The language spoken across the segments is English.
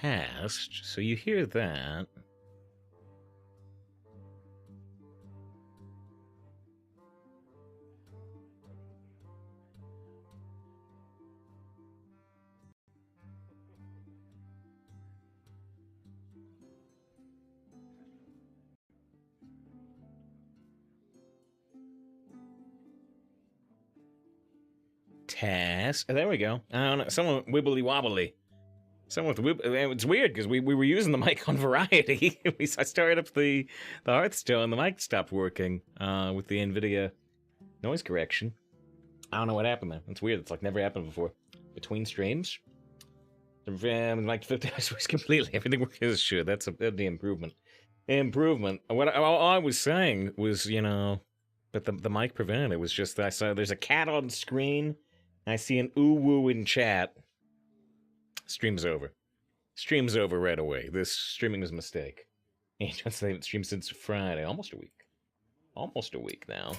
test. So you hear that. Test. Oh, there we go. I don't know. Someone wibbly wobbly. Someone with it's weird because we were using the mic on Variety. I started up the Hearthstone, the mic stopped working with the NVIDIA noise correction. I don't know what happened there. It's weird. It's like never happened before. Between streams, the mic flipped switch completely. Everything works as it should. That's the improvement. Improvement. What all I was saying was, you know, but the mic prevented it. Was just I saw there's a cat on screen. I see an ooh woo in chat. Stream's over. Stream's over right away. This streaming is a mistake. And just say it streamed since Friday. Almost a week. Almost a week now.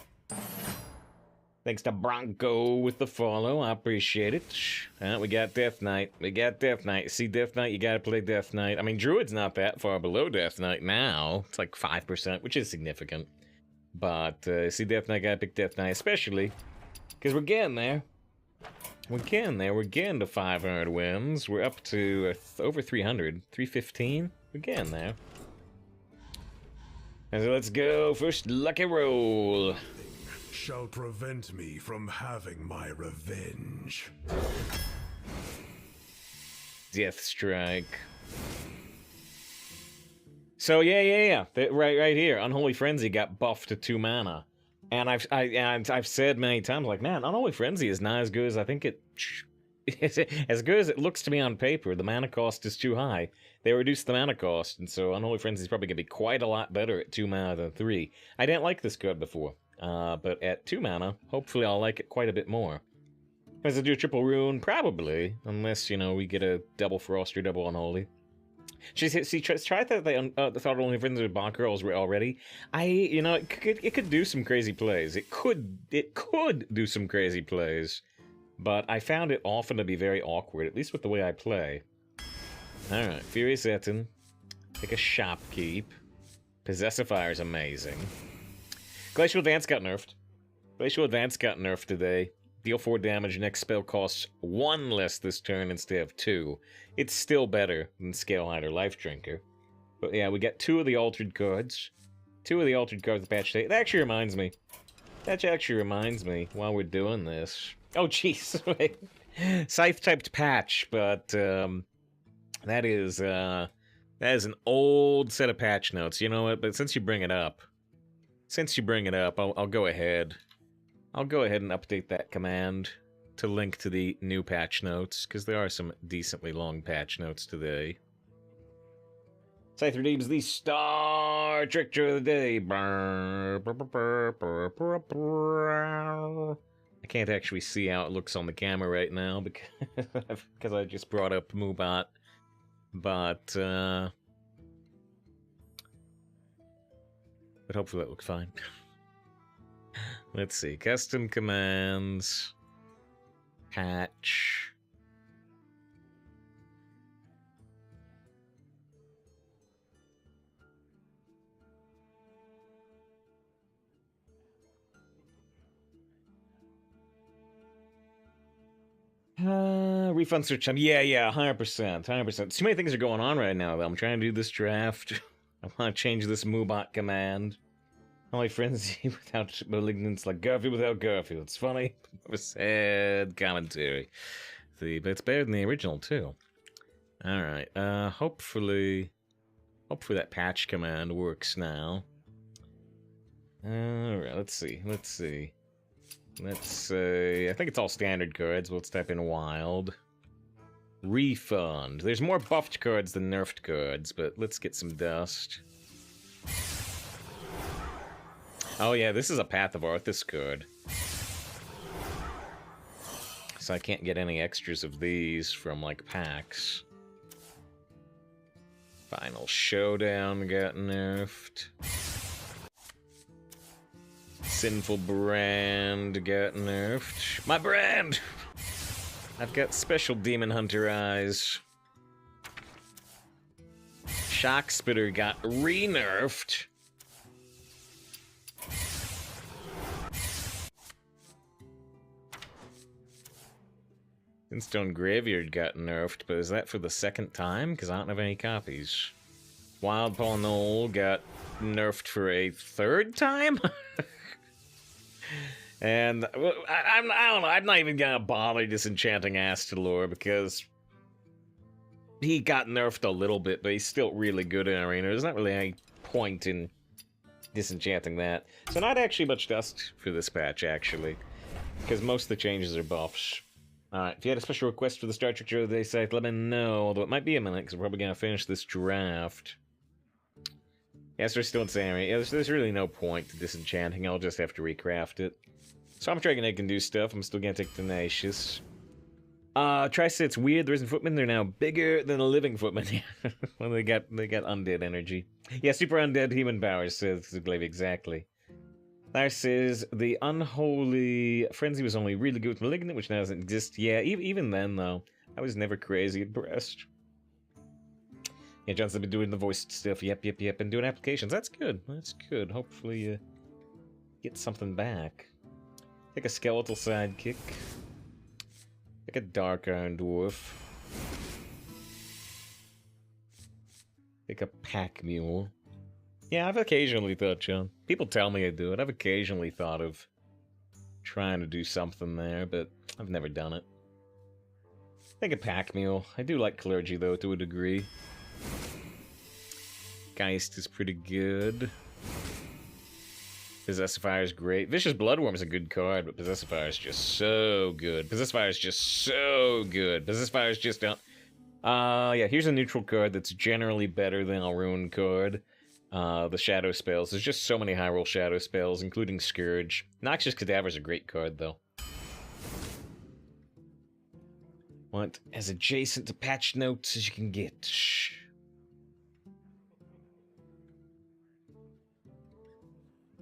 Thanks to Bronco with the follow. I appreciate it. We got Death Knight. We got Death Knight. See Death Knight, you gotta play Death Knight. I mean, Druid's not that far below Death Knight now. It's like 5%, which is significant. But see Death Knight, gotta pick Death Knight, especially because we're getting there. We're getting there. We're getting to 500 wins. We're up to over 300. 315. We're getting there. And so let's go. First lucky roll. Shall prevent me from having my revenge. Death Strike. So yeah. Right here. Unholy Frenzy got buffed to 2 mana. And I've said many times, like, man, Unholy Frenzy is not as good as I think it... as good as it looks to me on paper. The mana cost is too high. They reduced the mana cost, and so Unholy Frenzy is probably going to be quite a lot better at 2 mana than 3. I didn't like this card before, but at 2 mana, hopefully I'll like it quite a bit more. Does it do a triple rune? Probably, unless, you know, we get a double Frost or double Unholy. Try that they thought Only Friends with Bonk Girls were already. You know, it could do some crazy plays. It could do some crazy plays, but I found it often to be very awkward, at least with the way I play. All right, Furious Etin, take a Shopkeep. Possessifier is amazing. Glacial Advance got nerfed. Glacial Advance got nerfed today. Deal 4 damage, next spell costs 1 less this turn instead of 2. It's still better than Scalehider Life Drinker. But yeah, we got 2 of the altered cards. 2 of the altered cards the patch today. That actually reminds me. While we're doing this. Oh, jeez. Scythe-typed patch, but that is an old set of patch notes. You know what? But since you bring it up, I'll go ahead. I'll go ahead and update that command to link to the new patch notes, because there are some decently long patch notes today. Scythe redeems the Star Trickster of the Day. I can't actually see how it looks on the camera right now, because I just brought up Moobot. But hopefully that looks fine. Let's see. Custom commands. Patch. Refund search time. Yeah, 100%. Too many things are going on right now, though. I'm trying to do this draft. I want to change this Moobot command. Only Frenzy without Malignance, like Garfield without Garfield. It's funny. A sad commentary. But it's better than the original, too. Alright, hopefully that patch command works now. Alright, let's see. Let's say, I think it's all standard cards. Let's type in Wild. Refund. There's more buffed cards than nerfed cards, but let's get some dust. Oh yeah, this is a Path of Arthas card. So I can't get any extras of these from, like, packs. Final Showdown got nerfed. Sinful Brand got nerfed. My brand! I've got special Demon Hunter eyes. Shock Spitter got re-nerfed. Stone Graveyard got nerfed, but is that for the second time? Because I don't have any copies. Wild Polynol got nerfed for a third time? And I don't know, I'm not even gonna bother disenchanting Astalor because he got nerfed a little bit, but he's still really good in Arena. There's not really any point in disenchanting that. So not actually much dust for this patch, actually, because most of the changes are buffs. Alright, if you had a special request for the Star Trek Show Day site, let me know, although it might be a minute, because we're probably going to finish this draft. Yes, we're still in Sammy. Yeah, there's really no point to disenchanting, I'll just have to recraft it. So I'm Dragon Egg can do stuff, I'm still going to take Tenacious. Tri-say it's weird, the Risen Footmen, they're now bigger than the Living Footmen. Well, they got undead energy. Yeah, super undead human powers, says Glaive, exactly. Lars says, the Unholy Frenzy was only really good with Malignant, which now doesn't exist. Yeah, even then, though, I was never crazy impressed. Yeah, Johnson's been doing the voice stuff. Yep, and doing applications. That's good. That's good. Hopefully, get something back. Take a Skeletal Sidekick. Take a Dark Iron Dwarf. Take a Pack Mule. Yeah, I've occasionally thought, John. People tell me I do it. I've occasionally thought of trying to do something there, but I've never done it. Take a Pack Mule. I do like Clergy, though, to a degree. Geist is pretty good. Possessifier is great. Vicious Bloodworm is a good card, but Possessifier is just so good. Possessifier is just so good. Possessifier is just don't. Yeah, here's a neutral card that's generally better than a Ruin card. The Shadow Spells. There's just so many high roll Shadow Spells, including Scourge. Noxious Cadaver's a great card, though. Want as adjacent to patch notes as you can get.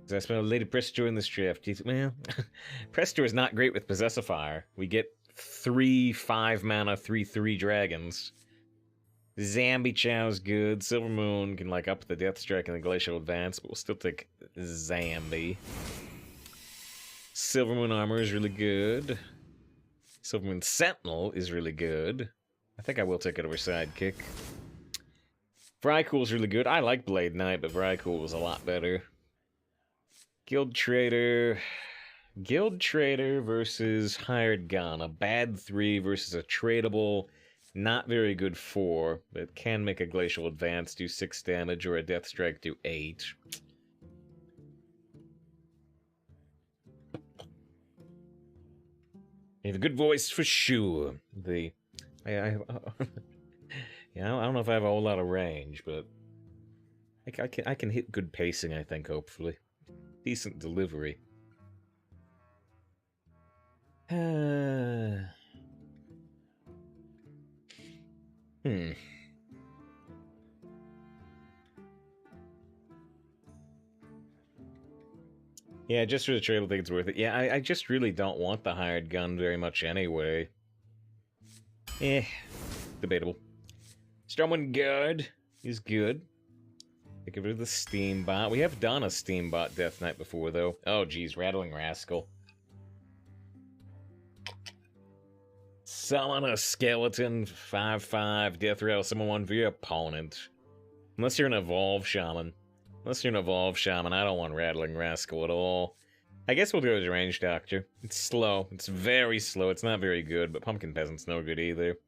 Does I spell Lady Presto in this draft? Well, Presto is not great with Possessifier. We get 3 5-mana 3/3 dragons. Zambi Chow's good. Silver Moon can like up the Death Strike and the Glacial Advance, but we'll still take Zambi. Silver Moon Armor is really good. Silver Moon Sentinel is really good. I think I will take it over Sidekick. Vrykul is really good. I like Blade Knight, but Vrykul was a lot better. Guild Trader. Guild Trader versus Hired Gun. A bad 3 versus a tradable, not very good 4, but can make a Glacial Advance do 6 damage or a Death Strike do 8. You have a good voice for sure. Yeah, I don't know if I have a whole lot of range, but I can hit good pacing, I think, hopefully. Decent delivery. Yeah, just for the trade, I think it's worth it. Yeah, I just really don't want the Hired Gun very much anyway. Debatable. Stormwind Guard is good. Take it with the Steambot. We have done a Steambot Death Knight before, though. Oh, geez, Rattling Rascal. Summon a skeleton, 5/5, Death Rattle, summon one for your opponent. Unless you're an Evolve Shaman. Unless you're an Evolve Shaman, I don't want Rattling Rascal at all. I guess we'll go as Range Doctor. It's slow. It's very slow. It's not very good, but Pumpkin Peasant's no good either.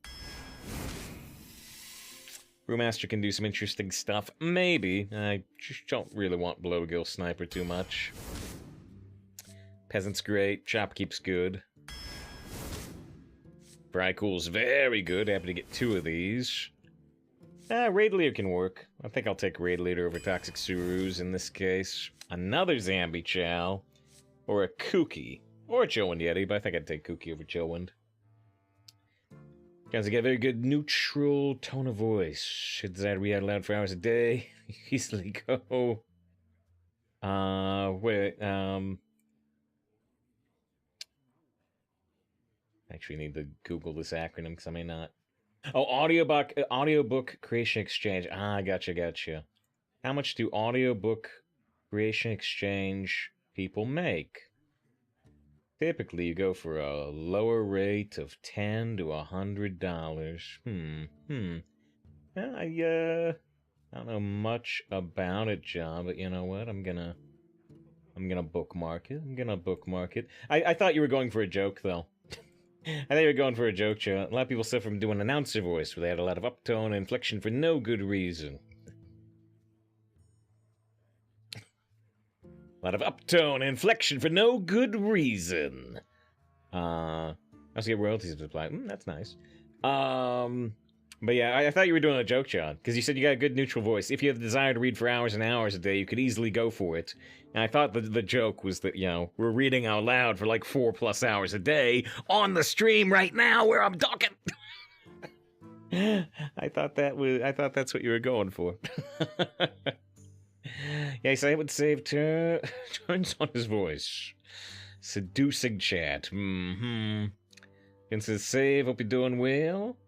Brewmaster can do some interesting stuff. Maybe. I just don't really want Blowgill Sniper too much. Peasant's great. Shopkeep's good. Vrykul's very good. Happy to get 2 of these. Raid Leader can work. I think I'll take Raid Leader over Toxic Surus in this case. Another Zambi Chow. Or a Kooky. Or a Chillwind Yeti, but I think I'd take Kooky over Chillwind. Guys, I get a very good neutral tone of voice. Should desire to read out loud for hours a day. Easily go. Actually need to Google this acronym because I may not Oh, audiobook creation exchange. Ah, gotcha. How much do audiobook creation exchange people make? Typically, you go for a lower rate of $10 to $100. I don't know much about it, John, but you know what? I'm gonna bookmark it. I thought you were going for a joke, though. I thought you were going for a joke, Joe. A lot of people suffer from doing announcer voice, where they had a lot of uptone and inflection for no good reason. A lot of uptone and inflection for no good reason. I also get royalties to apply. That's nice. But yeah, I thought you were doing a joke, John, because you said you got a good neutral voice. If you have the desire to read for hours and hours a day, you could easily go for it. And I thought the joke was that, you know, we're reading out loud for like 4+ hours a day on the stream right now where I'm talking. I thought that's what you were going for. Yes, I would save turns on his voice. Seducing chat. Can says save, hope you're doing well.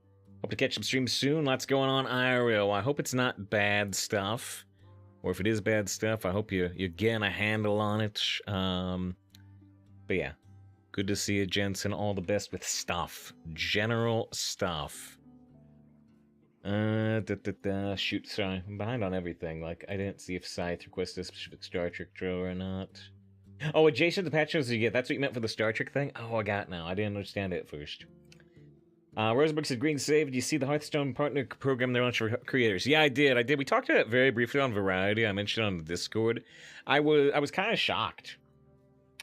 Hope to catch some streams soon. Lots going on IRL. I hope it's not bad stuff. Or if it is bad stuff, I hope you're getting a handle on it. But yeah. Good to see you, Jensen. All the best with stuff. General stuff. Shoot, sorry. I'm behind on everything. Like, I didn't see if Scythe requested a specific Star Trek trailer or not. Oh, adjacent to the patch notes you get. That's what you meant for the Star Trek thing? Oh, I got it now. I didn't understand it at first. Roseburg said, Green Save, did you see the Hearthstone partner program they're launching for creators? Yeah, I did. We talked about it very briefly on Variety. I mentioned it on the Discord. I was kind of shocked.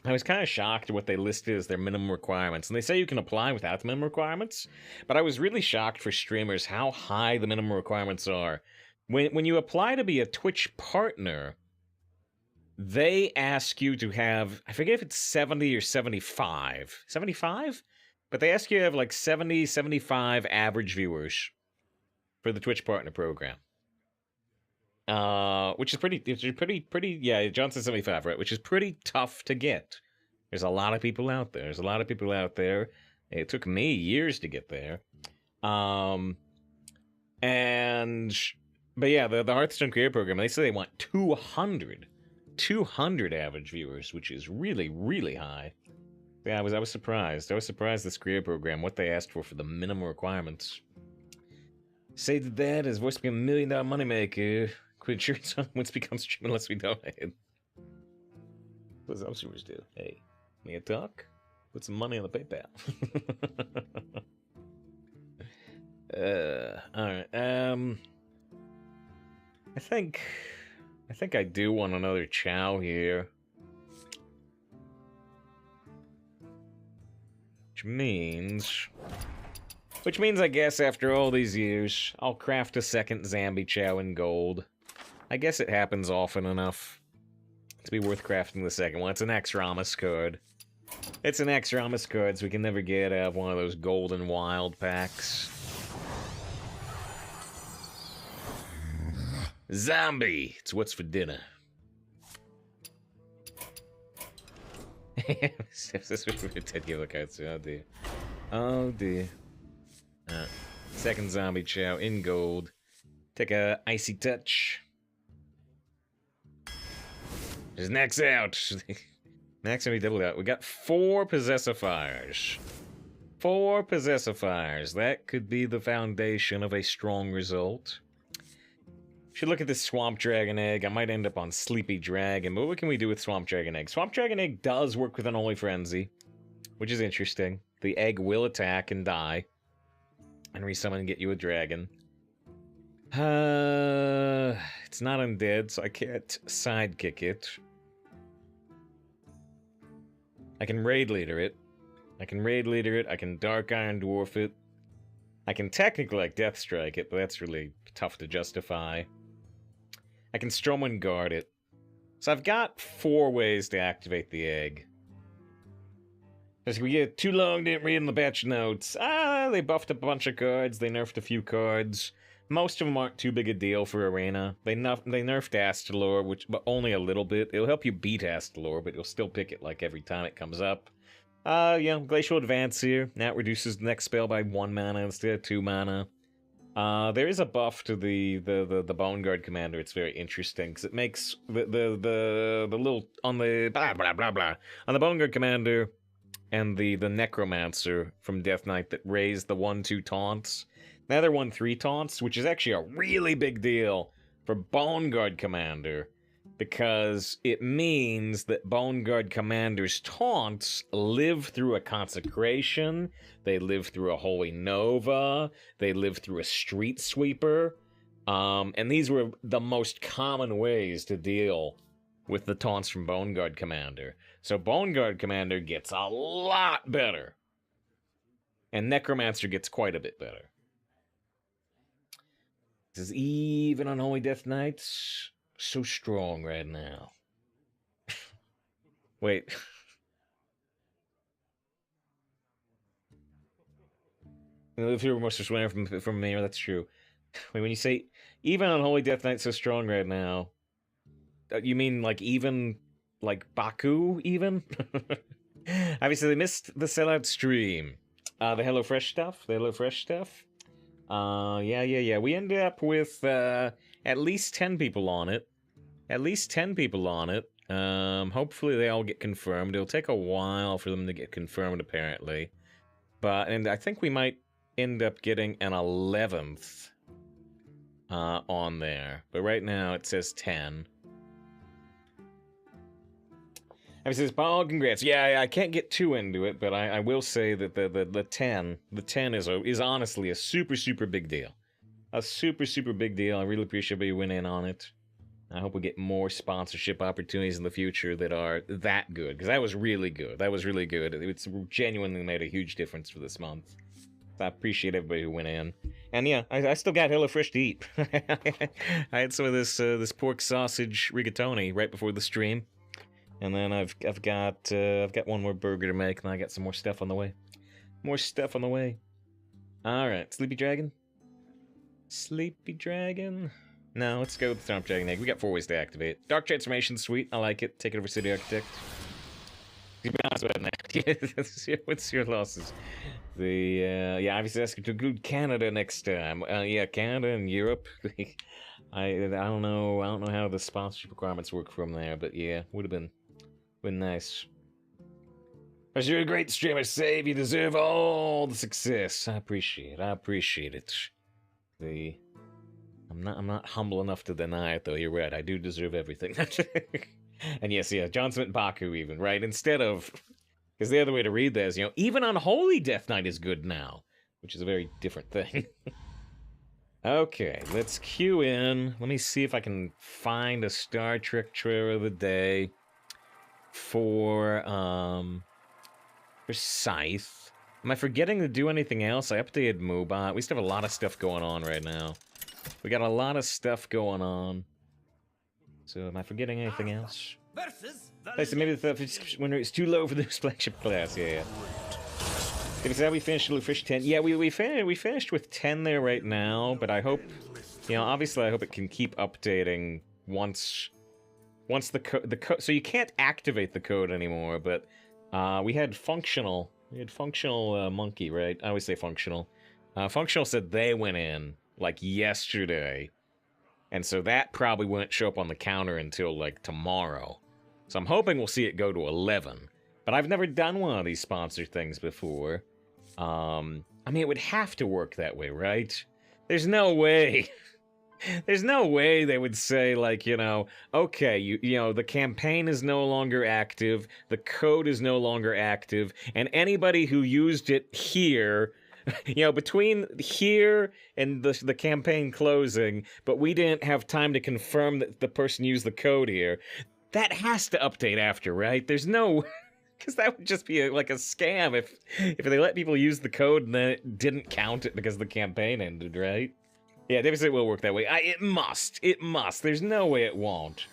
I was kind of shocked at what they listed as their minimum requirements. And they say you can apply without the minimum requirements. But I was really shocked for streamers how high the minimum requirements are. When you apply to be a Twitch partner, they ask you to have, I forget if it's 70 or 75. 75? But they ask you to have like 70, 75 average viewers for the Twitch partner program. Which is pretty, yeah, Johnson 75, right? Which is pretty tough to get. There's a lot of people out there. It took me years to get there. But yeah, the Hearthstone Creator Program, they say they want 200 average viewers, which is really, really high. Yeah, I was surprised. I was surprised this Creator Program, what they asked for the minimum requirements. Say that his voice became $1 million moneymaker. Quit insurance on once becomes stream unless we donate. What does streamers do? Hey, me a talk? Put some money on the PayPal. Alright, I think I do want another chow here. Which means I guess after all these years, I'll craft a second Zambi chow in gold. I guess it happens often enough to be worth crafting the second one. It's an X-Ramus card. It's an X-Ramus card, so we can never get out of one of those golden wild packs. Zombie! It's what's for dinner. Oh dear. Second zombie chow in gold. Take a icy touch. Just next out. Next time we double out. We got 4 possessifiers. 4 possessifiers. That could be the foundation of a strong result. Should look at this Swamp Dragon Egg. I might end up on Sleepy Dragon, but what can we do with Swamp Dragon Egg? Swamp Dragon Egg does work with Unholy Frenzy, which is interesting. The egg will attack and die, and resummon and get you a dragon. It's not undead, so I can't sidekick it. I can Raid Leader it. I can Dark Iron Dwarf it. I can technically like Death Strike it, but that's really tough to justify. I can Stromwind Guard it. So I've got 4 ways to activate the egg. As we get too long, didn't read in the batch notes. They buffed a bunch of cards, they nerfed a few cards. Most of them aren't too big a deal for Arena. They nerfed Astalor, but only a little bit. It'll help you beat Astalor, but you'll still pick it like every time it comes up. Glacial Advance here. That reduces the next spell by 1 mana instead of 2 mana. There is a buff to the Bone Guard commander. It's very interesting because it makes the little on the blah blah blah blah on the Bone Guard commander and the Necromancer from Death Knight that raise the 1/2 taunts. Now they're 1/3 taunts, which is actually a really big deal for Bone Guard commander because it means that Bone Guard commander's taunts live through a consecration. They live through a Holy Nova. They live through a Street Sweeper. And these were the most common ways to deal with the taunts from Bone Guard Commander. So Bone Guard Commander gets a lot better. And Necromancer gets quite a bit better. This is even on Holy Death Knights. So strong right now. Wait. If you were most swearing from Mayor, that's true. Wait, when you say even on Holy Death Knight so strong right now, you mean like even like Baku even? Obviously they missed the sellout stream. The HelloFresh stuff. Yeah. We ended up with at least 10 people on it. Hopefully they all get confirmed. It'll take a while for them to get confirmed apparently. And I think we might end up getting an 11th on there. But right now it says 10. It says, Paul, congrats. Yeah, I can't get too into it, but I will say that the 10 is honestly a super, super big deal. A super, super big deal. I really appreciate you went in on it. I hope we get more sponsorship opportunities in the future that are that good, because that was really good. It's genuinely made a huge difference for this month. I appreciate everybody who went in. And yeah, I still got HelloFresh to eat. I had some of this pork sausage rigatoni right before the stream. And then I've got one more burger to make, and I got some more stuff on the way. All right, Sleepy Dragon. No, let's go with the Stomp Dragon Egg. We got 4 ways to activate. Dark Transformation, sweet. I like it. Take it over City Architect. To be honest with it, what's your losses? Obviously that's to include Canada next time. Canada and Europe. I don't know how the sponsorship requirements work from there, but yeah, would have been nice. But you're a great streamer, Save. You deserve all the success. I appreciate it. I'm not humble enough to deny it, though. You're right. I do deserve everything. And yes, John Smith Baku even, right? Instead of... Because the other way to read that is, even Unholy Death Knight is good now. Which is a very different thing. Okay, let's queue in. Let me see if I can find a Star Trek trailer of the day for Scythe. Am I forgetting to do anything else? I updated Mobot. We still have a lot of stuff going on right now. We got a lot of stuff going on. So am I forgetting anything else? So maybe when it's too low for this flagship class. Yeah. Is that we finished Fish 10? Yeah, we finished with 10 there right now, but I hope, obviously I hope it can keep updating once the code. So you can't activate the code anymore, but we had functional monkey, right? I always say functional. Functional said they went in like yesterday, and so that probably won't show up on the counter until like tomorrow. So I'm hoping we'll see it go to 11. But I've never done one of these sponsor things before. I mean, it would have to work that way, right? There's no way. There's no way they would say, like, okay, the campaign is no longer active, the code is no longer active, and anybody who used it here, between here and the campaign closing, but we didn't have time to confirm that the person used the code here, that has to update after, right? There's no... Because that would just be like a scam if they let people use the code and then it didn't count it because the campaign ended, right? Yeah, David said it will work that way. It must. There's no way it won't.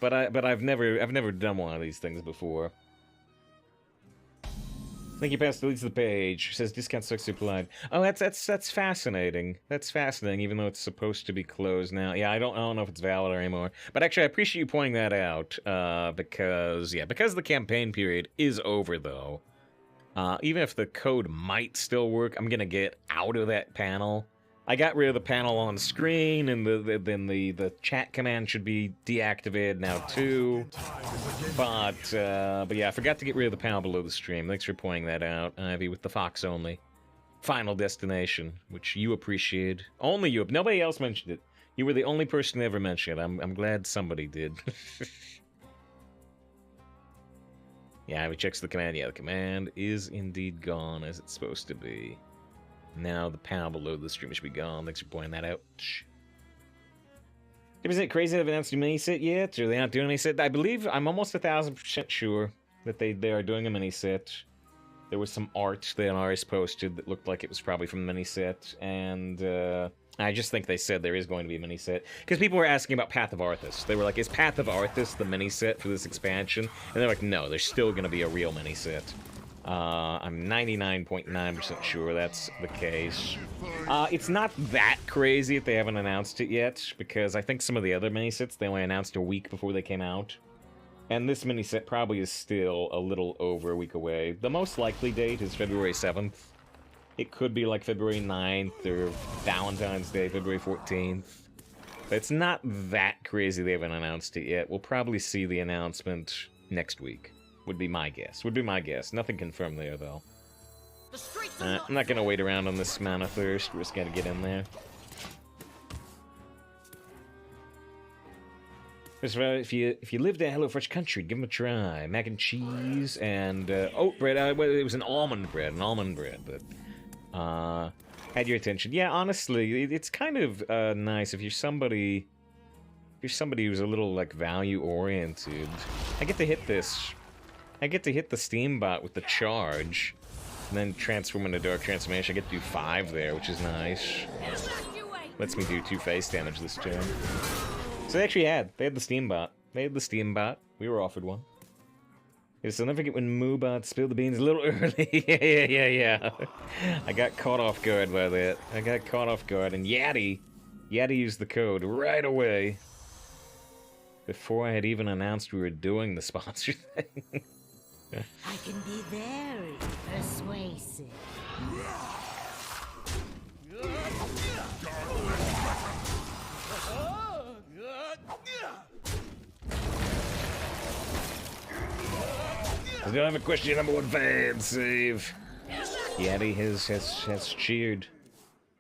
But I've never done one of these things before. Thank you, Pass deletes the page. Says discount sucks supplied. Oh, that's fascinating. That's fascinating, even though it's supposed to be closed now. Yeah, I don't know if it's valid anymore. But actually, I appreciate you pointing that out, because the campaign period is over, though. Even if the code might still work, I'm gonna get out of that panel. I got rid of the panel on screen, and then the chat command should be deactivated now too. But yeah, I forgot to get rid of the panel below the stream. Thanks for pointing that out, Ivy, with the Fox only. Final Destination, which you appreciated. Only you. Nobody else mentioned it. You were the only person to ever mention it. I'm glad somebody did. Yeah, we checks the command. Yeah, the command is indeed gone as it's supposed to be. Now the panel below the stream should be gone. Thanks for pointing that out. Is it crazy they haven't announced a mini set yet? Or are they not doing a mini set? I believe I'm almost 1,000% sure that they are doing a mini set. There was some art that Aris posted that looked like it was probably from the mini set, and I just think they said there is going to be a mini set. Because people were asking about Path of Arthas. They were like, is Path of Arthas the mini set for this expansion? And they're like, no, there's still going to be a real mini set. I'm 99.9% sure that's the case. It's not that crazy if they haven't announced it yet, because I think some of the other mini sets they only announced a week before they came out. And this mini set probably is still a little over a week away. The most likely date is February 7th. It could be like February 9th or Valentine's Day, February 14th. But it's not that crazy they haven't announced it yet. We'll probably see the announcement next week. Would be my guess. Would be my guess. Nothing confirmed there, though. I'm not gonna wait around on this Mana Thirst. We're just gonna get in there. If you lived in a HelloFresh country, give them a try. Mac and cheese and oat bread. Well, it was an almond bread, but had your attention. Yeah, honestly, it's kind of nice if you're somebody who's a little like value oriented. I get to hit this. I get to hit the Steam bot with the charge, and then transform into Dark Transformation. I get to do 5 there, which is nice. Lets me do 2 face damage this turn. So they actually had the Steam bot. They had the Steam bot. We were offered one. I'll never forget when Moobot spilled the beans a little early. yeah. I got caught off guard by that. I got caught off guard, and Yaddy used the code right away. Before I had even announced we were doing the sponsor thing. I can be very persuasive. I don't have a question, #1 fan save. Yaddy has cheered.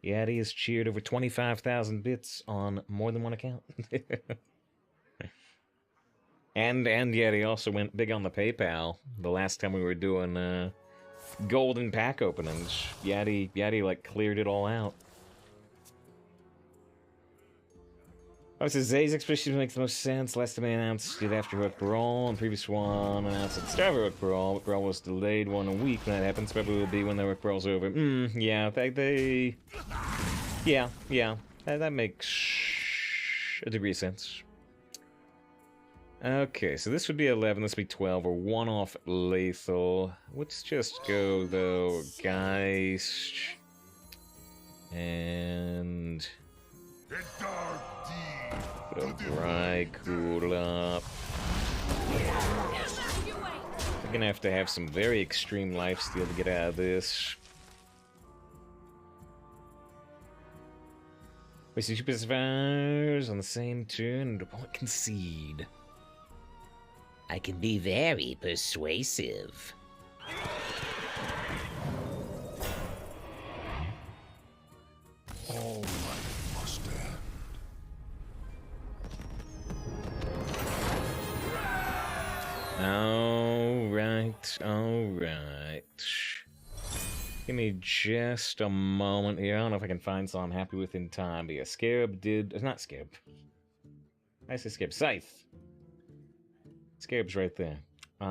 Yaddy has cheered over 25,000 bits on more than one account. and Yaddy also went big on the PayPal the last time we were doing golden pack openings. Yaddy like cleared it all out. Oh, it says Zay's expression makes the most sense. Last time I announced it after Heroic Brawl, and the previous one announced at the start of Heroic Brawl. Heroic Brawl was delayed 1 week when that happens. Probably will be when the Heroic Brawl's over. Yeah, yeah. That makes a degree of sense. Okay, so this would be 11, this would be 12, or 1 off Lethal. Let's just go, though, Geist. And... Cool up. We're gonna have to have some very extreme lifesteal to get out of this. We see 2 pacifiers on the same turn and opponent concede. I can be very persuasive. All might must end. Alright. Give me just a moment here. I don't know if I can find some I'm happy with in time, but yeah, Scarab did... Not Scarab. I say Scarab. Scythe. Scarab's right there.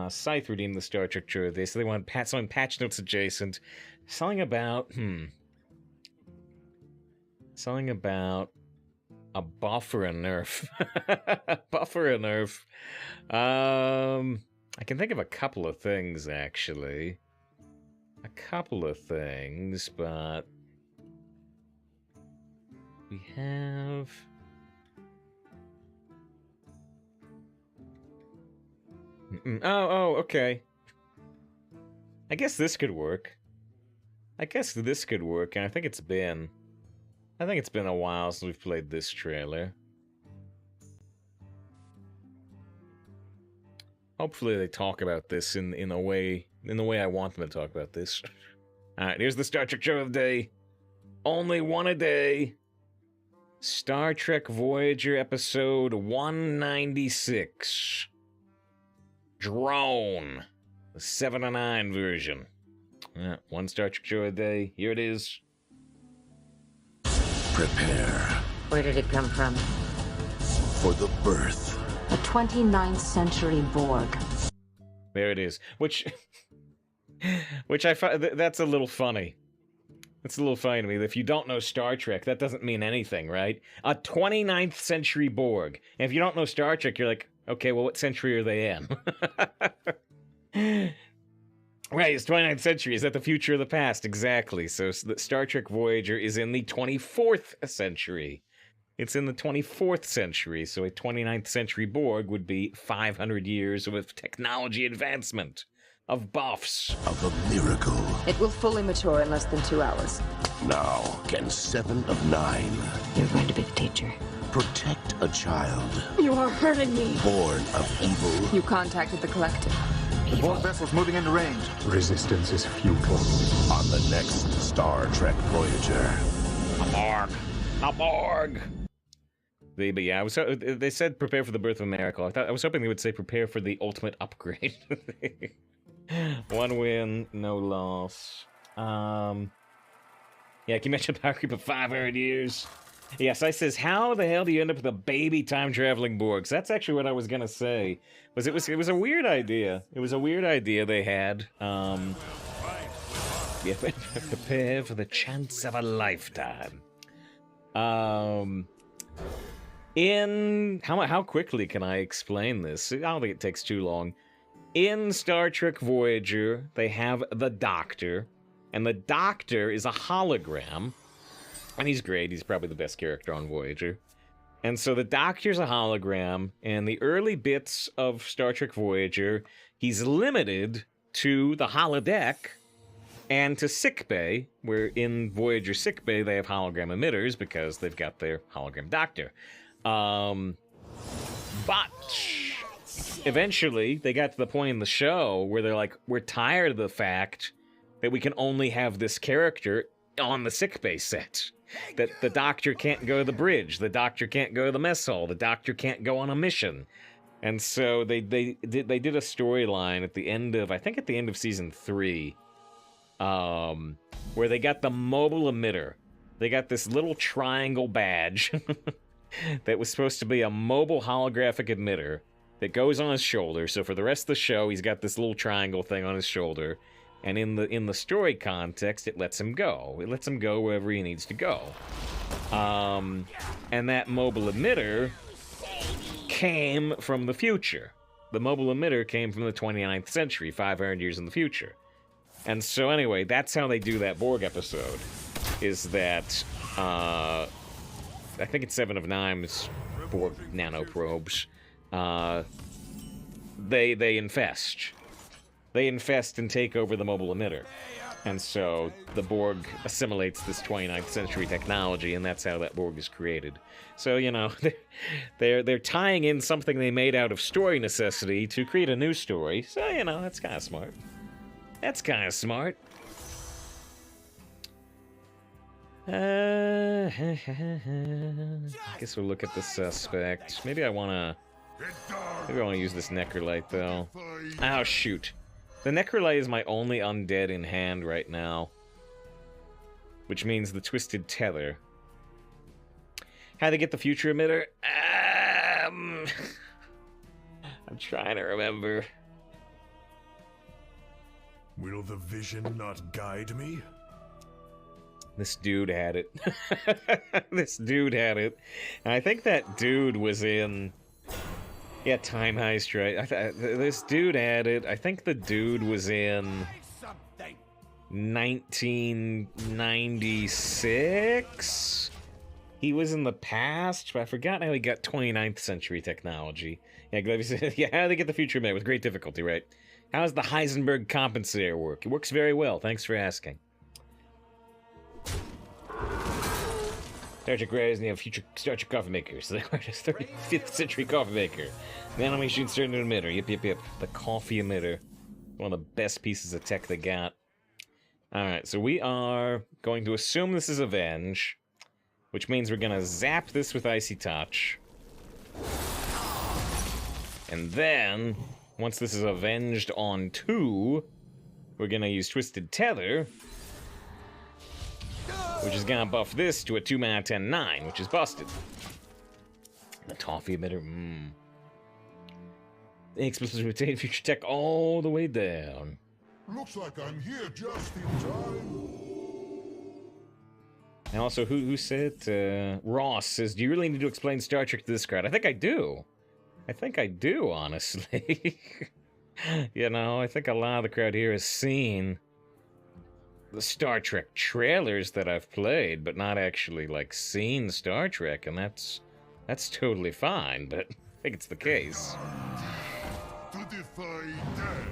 Scythe redeemed the Star Trek true of this. So they want something patch notes adjacent. Something about... Something about... A buffer and nerf. Buffer and nerf. I can think of a couple of things, actually. A couple of things, but... We have... Oh, okay. I guess this could work. And I think it's been. I think it's been a while since we've played this trailer. Hopefully they talk about this in the way I want them to talk about this. Alright, here's the Star Trek show of the day. Only one a day. Star Trek Voyager episode 196. Drone. The 7 to 9 version. Yeah, one Star Trek show a day. Here it is. Prepare Where did it come from? for the birth. A 29th century Borg. There it is. Which I find that's a little funny. It's a little funny to me. If you don't know Star Trek, that doesn't mean anything, right? A 29th century Borg. And if you don't know Star Trek, you're like, okay, well, what century are they in? Right, it's 29th century. Is that the future or the past? Exactly. So Star Trek Voyager is in the 24th century. It's in the 24th century, so a 29th century Borg would be 500 years of technology advancement, of buffs. Of a miracle. It will fully mature in less than 2 hours. Now, can 7 of 9 You're going to be the teacher. protect a child You are hurting me. born of evil? You contacted the collective. The Borg vessel's moving into range. Resistance is futile. On the next Star Trek Voyager. A Borg. A Borg. But yeah, they said prepare for the birth of a miracle. I was hoping they would say prepare for the ultimate upgrade. 1 win, no loss. Yeah, can you mention power creep of 500 years? Yes, I says, how the hell do you end up with a baby time-traveling Borg? So that's actually what I was gonna say. It was a weird idea. It was a weird idea they had. Yeah, prepare for the chance of a lifetime. How quickly can I explain this? I don't think it takes too long. In Star Trek Voyager, they have the Doctor, and the Doctor is a hologram, and he's great. He's probably the best character on Voyager. And so the Doctor's a hologram, and the early bits of Star Trek Voyager, he's limited to the holodeck and to sickbay, where in Voyager sickbay they have hologram emitters because they've got their hologram Doctor. But eventually they got to the point in the show where they're like, we're tired of the fact that we can only have this character on the sickbay set. That the Doctor can't go to the bridge, the Doctor can't go to the mess hall, the Doctor can't go on a mission. And so they did a storyline at the end of, I think at the end of season 3, where they got the mobile emitter. They got this little triangle badge that was supposed to be a mobile holographic emitter that goes on his shoulder. So for the rest of the show, he's got this little triangle thing on his shoulder. And in the story context, it lets him go. It lets him go wherever he needs to go. And that mobile emitter came from the future. The mobile emitter came from the 29th century, 500 years in the future. And so anyway, that's how they do that Borg episode. Is that, I think it's 7 of 9's Borg nanoprobes. They infest. They infest and take over the mobile emitter. And so the Borg assimilates this 29th century technology, and that's how that Borg is created. So, you know, they're tying in something they made out of story necessity to create a new story. So, you know, that's kind of smart. That's kind of smart. I guess we'll look at the suspect. Maybe I want to use this Necrolite, though. Oh, shoot. The Necrolite is my only undead in hand right now. Which means the Twisted Tether. How to get the future emitter? I'm trying to remember. Will the vision not guide me? This dude had it. This dude had it. And I think that dude was in... Yeah, Time Heist, right? This dude had it. I think the dude was in 1996? He was in the past, but I forgot how he got 29th century technology. Yeah, glad you said, yeah, how do they get the future met with great difficulty, right? How does the Heisenberg compensator work? It works very well. Thanks for asking. Star Trek writers and they have future Star Trek coffee makers. So they write a 35th century coffee maker. The animation inserted an emitter. Yep. The coffee emitter. One of the best pieces of tech they got. Alright, so we are going to assume this is Avenge, which means we're going to zap this with Icy Touch. And then, once this is avenged on 2, we're going to use Twisted Tether, which is going to buff this to a 2-mana 10-9, which is busted. The toffee emitter, Explicitly retain future tech all the way down. Looks like I'm here just in time. And also, who said, Ross says, do you really need to explain Star Trek to this crowd? I think I do. Honestly. You know, I think a lot of the crowd here has seen the Star Trek trailers that I've played, but not actually, like, seen Star Trek, and that's totally fine, but I think it's the case. To defy death.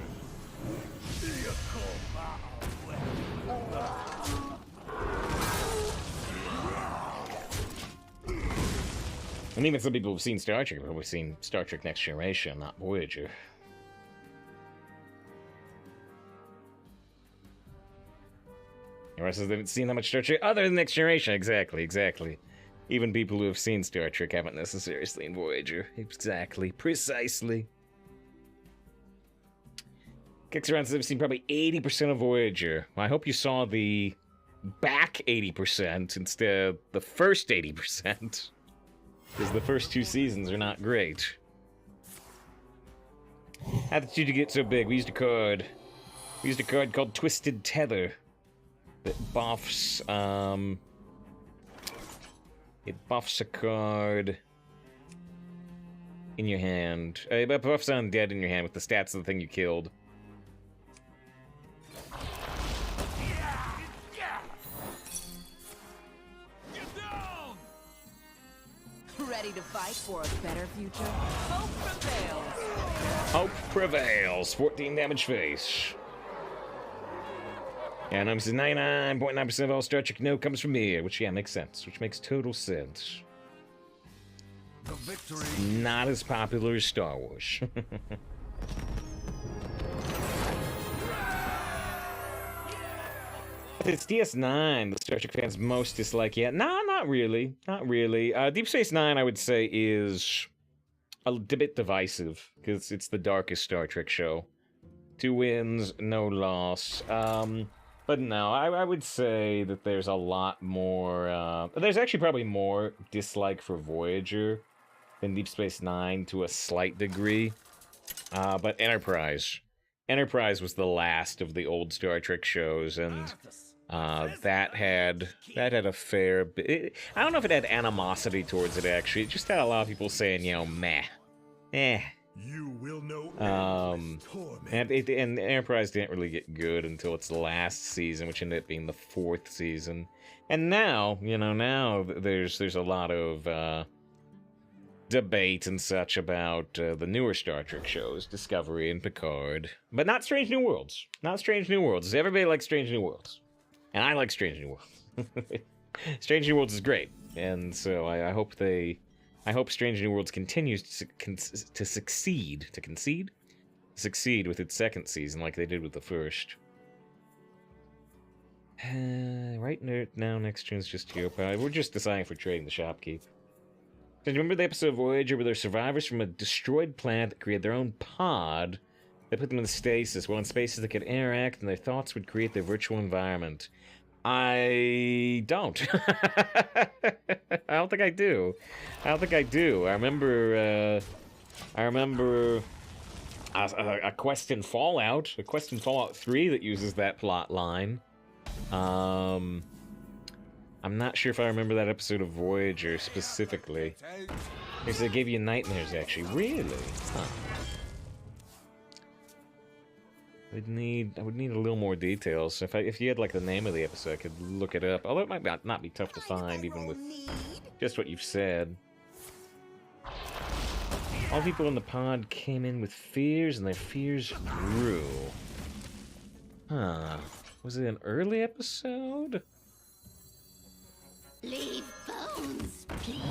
And even some people who've seen Star Trek, but we've seen Star Trek Next Generation, not Voyager. The rest of them haven't seen that much Star Trek other than Next Generation. Exactly. Even people who have seen Star Trek haven't necessarily seen Voyager. Exactly. Precisely. Kicks around says I've seen probably 80% of Voyager. Well, I hope you saw the back 80% instead of the first 80%. Because the first 2 seasons are not great. How did you get so big? We used a card called Twisted Tether. That buffs, it buffs a card in your hand. It buffs undead in your hand with the stats of the thing you killed. Ready to fight for a better future? Hope prevails. Hope prevails. 14 damage face. And I'm 99.9% of all Star Trek no comes from here, which makes sense. Which makes total sense. The victory. Not as popular as Star Wars. It's DS9 the Star Trek fans most dislike yet. No, not really. Deep Space Nine, I would say, is a bit divisive, because it's the darkest Star Trek show. 2 wins, no loss. But no, I would say that there's a lot more... there's actually probably more dislike for Voyager than Deep Space Nine to a slight degree. But Enterprise. Enterprise was the last of the old Star Trek shows, and... that had a fair bit. I don't know if it had animosity towards it, actually. It just had a lot of people saying, you know, meh. You will know and Enterprise didn't really get good until its last season, which ended up being the 4th season. And now, you know, there's a lot of debate and such about the newer Star Trek shows, Discovery and Picard. But not Strange New Worlds. Not Strange New Worlds. Everybody likes Strange New Worlds. And I like Strange New Worlds. Strange New Worlds is great, and so I hope Strange New Worlds continues to succeed with its 2nd season like they did with the first. Right now, next gen's just Geopod. We're just deciding if we're trading the shopkeep. So remember the episode of Voyager where they're survivors from a destroyed planet that created their own pod? They put them in stasis. Well, in spaces that could interact, and their thoughts would create their virtual environment. I don't. I don't think I do. I remember a quest in Fallout. A quest in Fallout 3 that uses that plot line. I'm not sure if I remember that episode of Voyager specifically. Because they gave you nightmares, actually. Really? Huh. I would need a little more details. If you had like the name of the episode, I could look it up. Although it might not be tough to find, even with just what you've said. All people in the pod came in with fears, and their fears grew. Huh? Was it an early episode? Leave bones, please.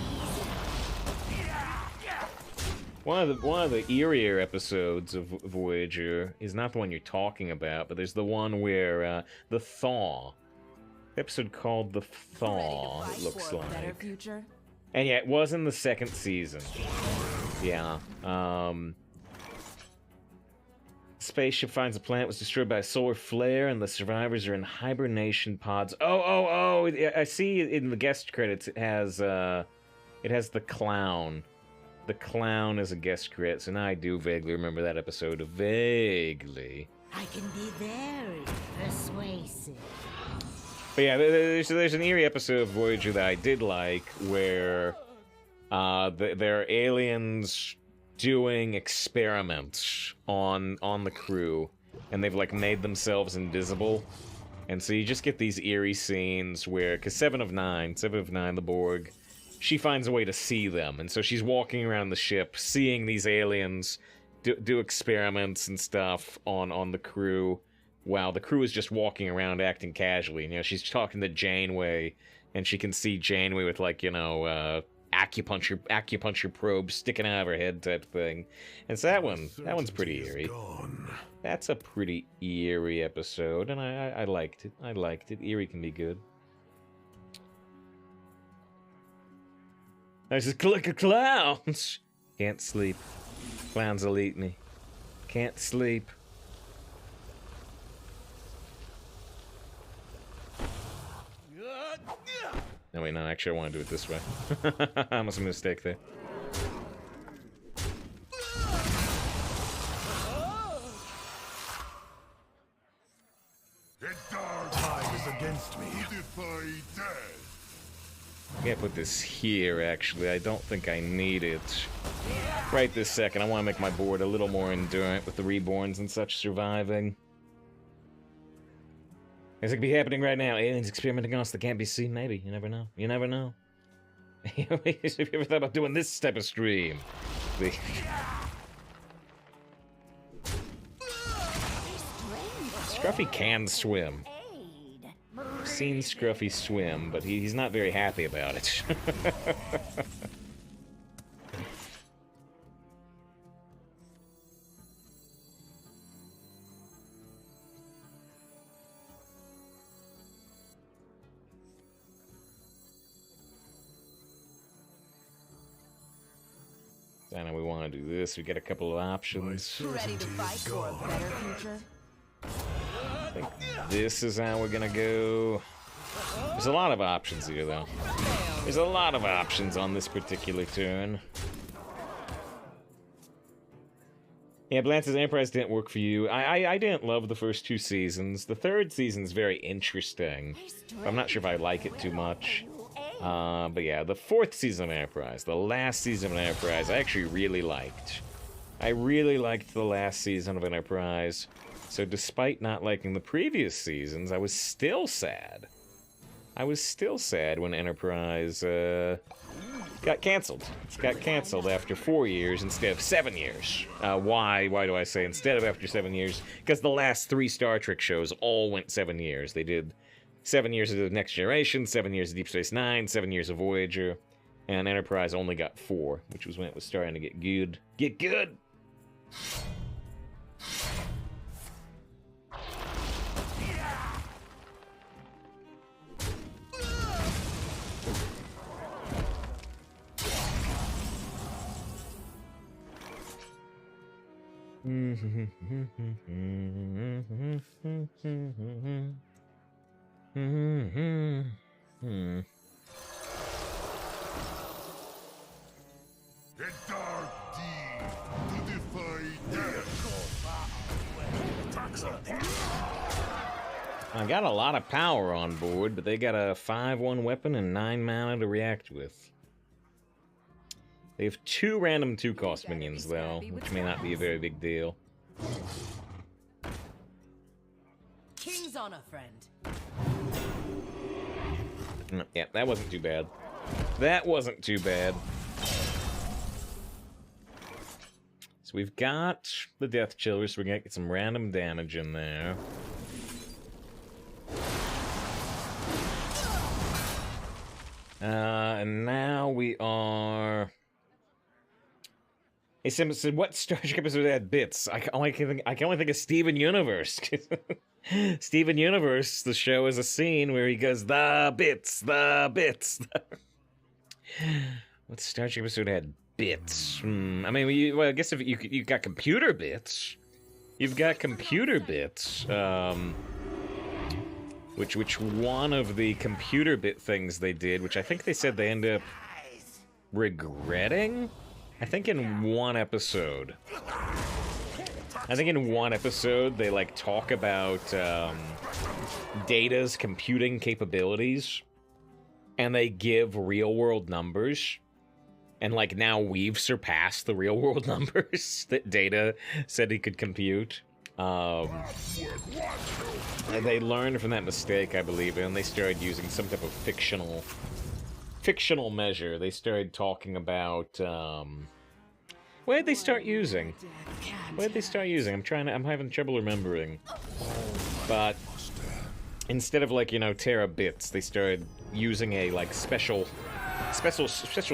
One of the eerier episodes of Voyager is not the one you're talking about, but there's the one where the Thaw. Episode called The Thaw, it looks for a better like. future. And yeah, it was in the second season. Yeah. Spaceship finds a planet was destroyed by a solar flare, and the survivors are in hibernation pods. Oh! I see in the guest credits it has the clown. The clown is a guest credit, so now I do vaguely remember that episode. Vaguely. I can be very persuasive. But yeah, there's an eerie episode of Voyager that I did like, where there are aliens doing experiments on the crew, and they've like made themselves invisible, and so you just get these eerie scenes where, because Seven of Nine, the Borg, she finds a way to see them, and so she's walking around the ship, seeing these aliens do experiments and stuff on the crew, while the crew is just walking around acting casually. You know, she's talking to Janeway, and she can see Janeway with, like, you know, acupuncture probes sticking out of her head type thing. And so that one's pretty eerie. That's a pretty eerie episode, and I liked it. I liked it. Eerie can be good. I just click of clowns. Can't sleep. Clowns will eat me. Can't sleep. No, wait, no, actually I want to do it this way. I must have made a mistake there. Time is against me. I can't put this here, actually. I don't think I need it. Right this second, I want to make my board a little more endurant with the reborns and such surviving. Is it could be happening right now? Aliens experimenting on us that can't be seen? Maybe. You never know. You never know. Have you ever thought about doing this type of stream? Scruffy can swim. I've seen Scruffy swim, but he's not very happy about it. I know we want to do this. We get a couple of options. Ready to fight for a better future? I think this is how we're gonna go. There's a lot of options here, though. There's a lot of options on this particular turn. Yeah, Blance's Enterprise didn't work for you. I didn't love the first two seasons. The third season's very interesting. I'm not sure if I like it too much. But yeah, the fourth season of Enterprise, the last season of Enterprise, I actually really liked. I really liked the last season of Enterprise. So despite not liking the previous seasons, I was still sad. I was still sad when Enterprise got canceled. It got canceled after 4 years instead of 7 years. Why do I say instead of after 7 years? Because the last 3 Star Trek shows all went 7 years. They did 7 years of the Next Generation, 7 years of Deep Space Nine, 7 years of Voyager, and Enterprise only got 4, which was when it was starting to get good. Get good! I got a lot of power on board, but they got a 5/1 weapon and 9 mana to react with. They have 2 random 2-cost minions, though, which may not be a very big deal. King's on a friend. Yeah, that wasn't too bad. That wasn't too bad. So we've got the Death Chiller, so we're gonna get some random damage in there. And now we are... Hey, Sim said, what Star Trek episode had bits? I can only think of Steven Universe. Steven Universe, the show is a scene where he goes, the bits. What Star Trek episode had bits? I mean, well, I guess if you got computer bits. You've got computer bits. Which one of the computer bit things they did, which I think they said they end up regretting? I think in one episode they like talk about Data's computing capabilities, and they give real world numbers, and like now we've surpassed the real world numbers that Data said he could compute. And they learned from that mistake, I believe, and they started using some type of fictional measure. They started talking about, what did they start using? I'm having trouble remembering. But instead of like, terabits, they started using a like special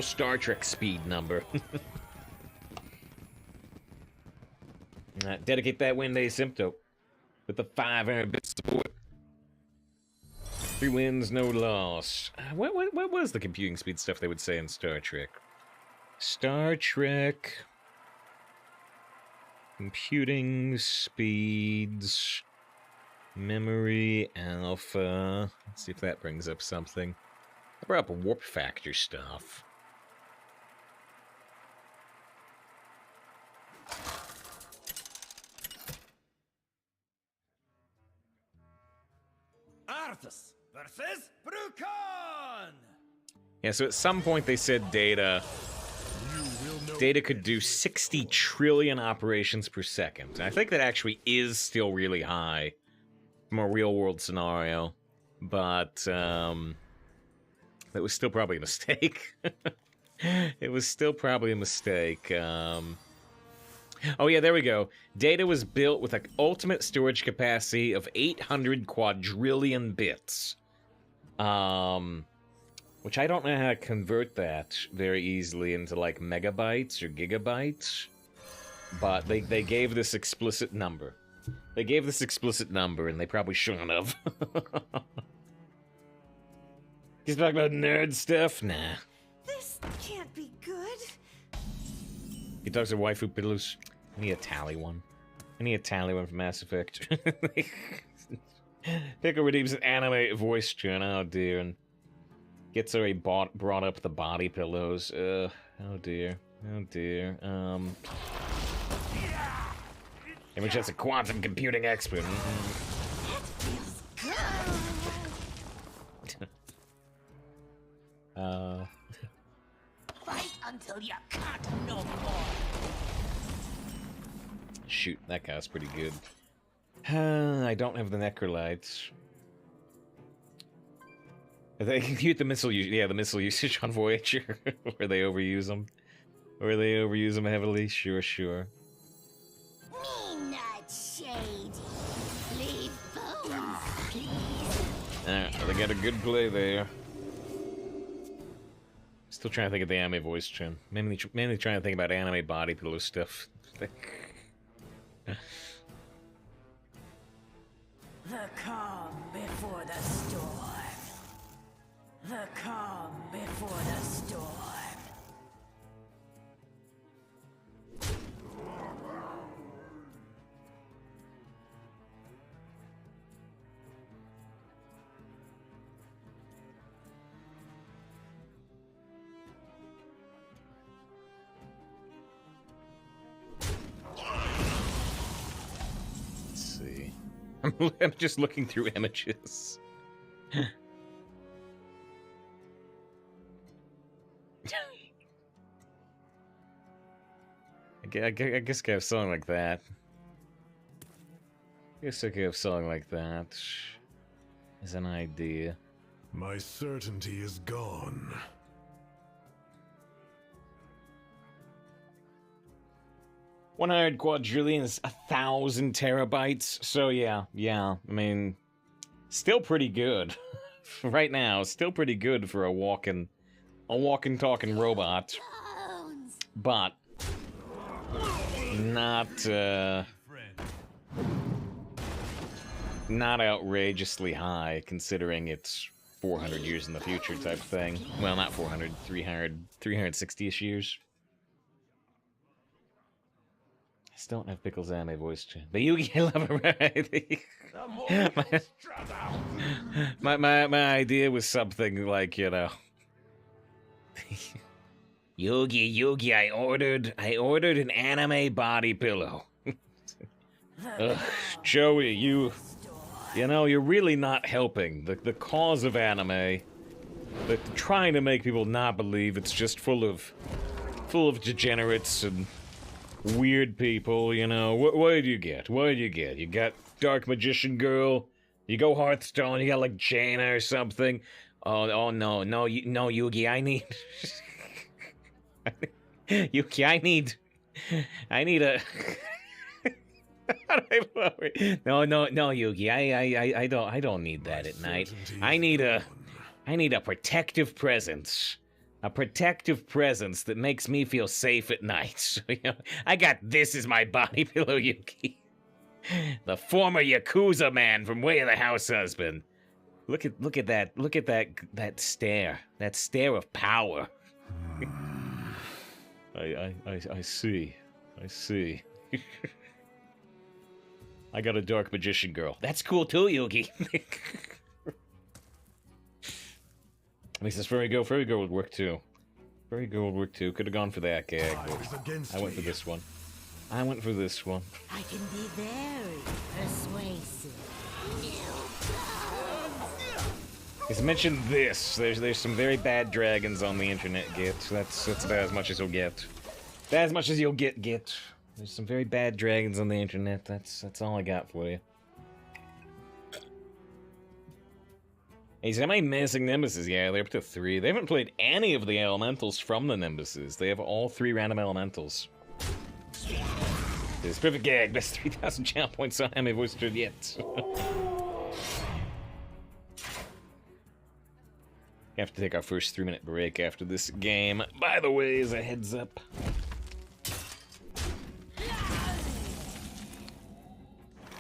Star Trek speed number. Dedicate that Wednesday Sympto with the 500 bit support. 3 wins, no loss. What was the computing speed stuff they would say in Star Trek? Star Trek computing speeds, memory alpha. Let's see if that brings up something. I brought up a warp factor stuff. Arthas versus Brucon! Yeah, so at some point they said Data could do 60 trillion operations per second. And I think that actually is still really high from a real-world scenario, but that was still probably a mistake. It was still probably a mistake. Oh yeah, there we go. Data was built with an ultimate storage capacity of 800 quadrillion bits. Which I don't know how to convert that very easily into like megabytes or gigabytes. But they gave this explicit number. They gave this explicit number and they probably shouldn't have. He's talking about nerd stuff? Nah. This can't be good. He talks to waifu pillows. I need a tally one. I need a tally one from Mass Effect. Pickle redeems an anime voice tune. Oh dear. And gets already brought up the body pillows. Oh dear. Oh dear. And which has a quantum computing expert. That feels good. Fight until you can't no more. Shoot, that guy's pretty good. I don't have the necrolytes. They compute the missile usage. Yeah, the missile usage on Voyager, where they overuse them. Where they overuse them heavily. Sure. Me not shady. Leave bones, please. They got a good play there. Still trying to think of the anime voice trim. Mainly trying to think about anime body pillow stuff. The calm before the storm. The calm before the storm. Let's see. I'm just looking through images. I guess I could have something like that. I guess I could have something like that as an idea. My certainty is gone. $100 quadrillion is 1,000 terabytes. So yeah. I mean, still pretty good. right now, still pretty good for a walking, talking robot, but not outrageously high, considering it's 400 years in the future type thing. Well, not 400, 360-ish years. I still don't have Pickle's anime voice chat. The Yugi, I love it, right? my idea was something like, you know, Yugi, I ordered an anime body pillow. Ugh, Joey, you know, you're really not helping the cause of anime. But trying to make people not believe it's just full of degenerates and weird people, you know. What did you get? What did you get? You got Dark Magician Girl. You go Hearthstone. You got like Jaina or something. Oh no, Yugi, I need Yuki, I need a No, Yugi, I don't need that at night. I need a protective presence. A protective presence that makes me feel safe at night. So, you know, I got this as my body pillow, Yuki. The former Yakuza man from Way of the House Husband. Look at that stare. That stare of power. I see. I got a Dark Magician Girl. That's cool too, Yugi. At least this Furry Girl would work too. Furry Girl would work too. Could have gone for that gag, but I went for this one. I can be very persuasive. He's mentioned this. There's some very bad dragons on the internet, Git. That's about as much as you'll get. About as much as you'll get. There's some very bad dragons on the internet. That's all I got for you. Hey, so am I missing Nimbuses? Yeah, they're up to 3. They haven't played any of the elementals from the Nimbuses. They have all 3 random elementals. This perfect gag. Best 3,000 channel points on anime voice chat yet. We have to take our first 3-minute break after this game. By the way, as a heads up.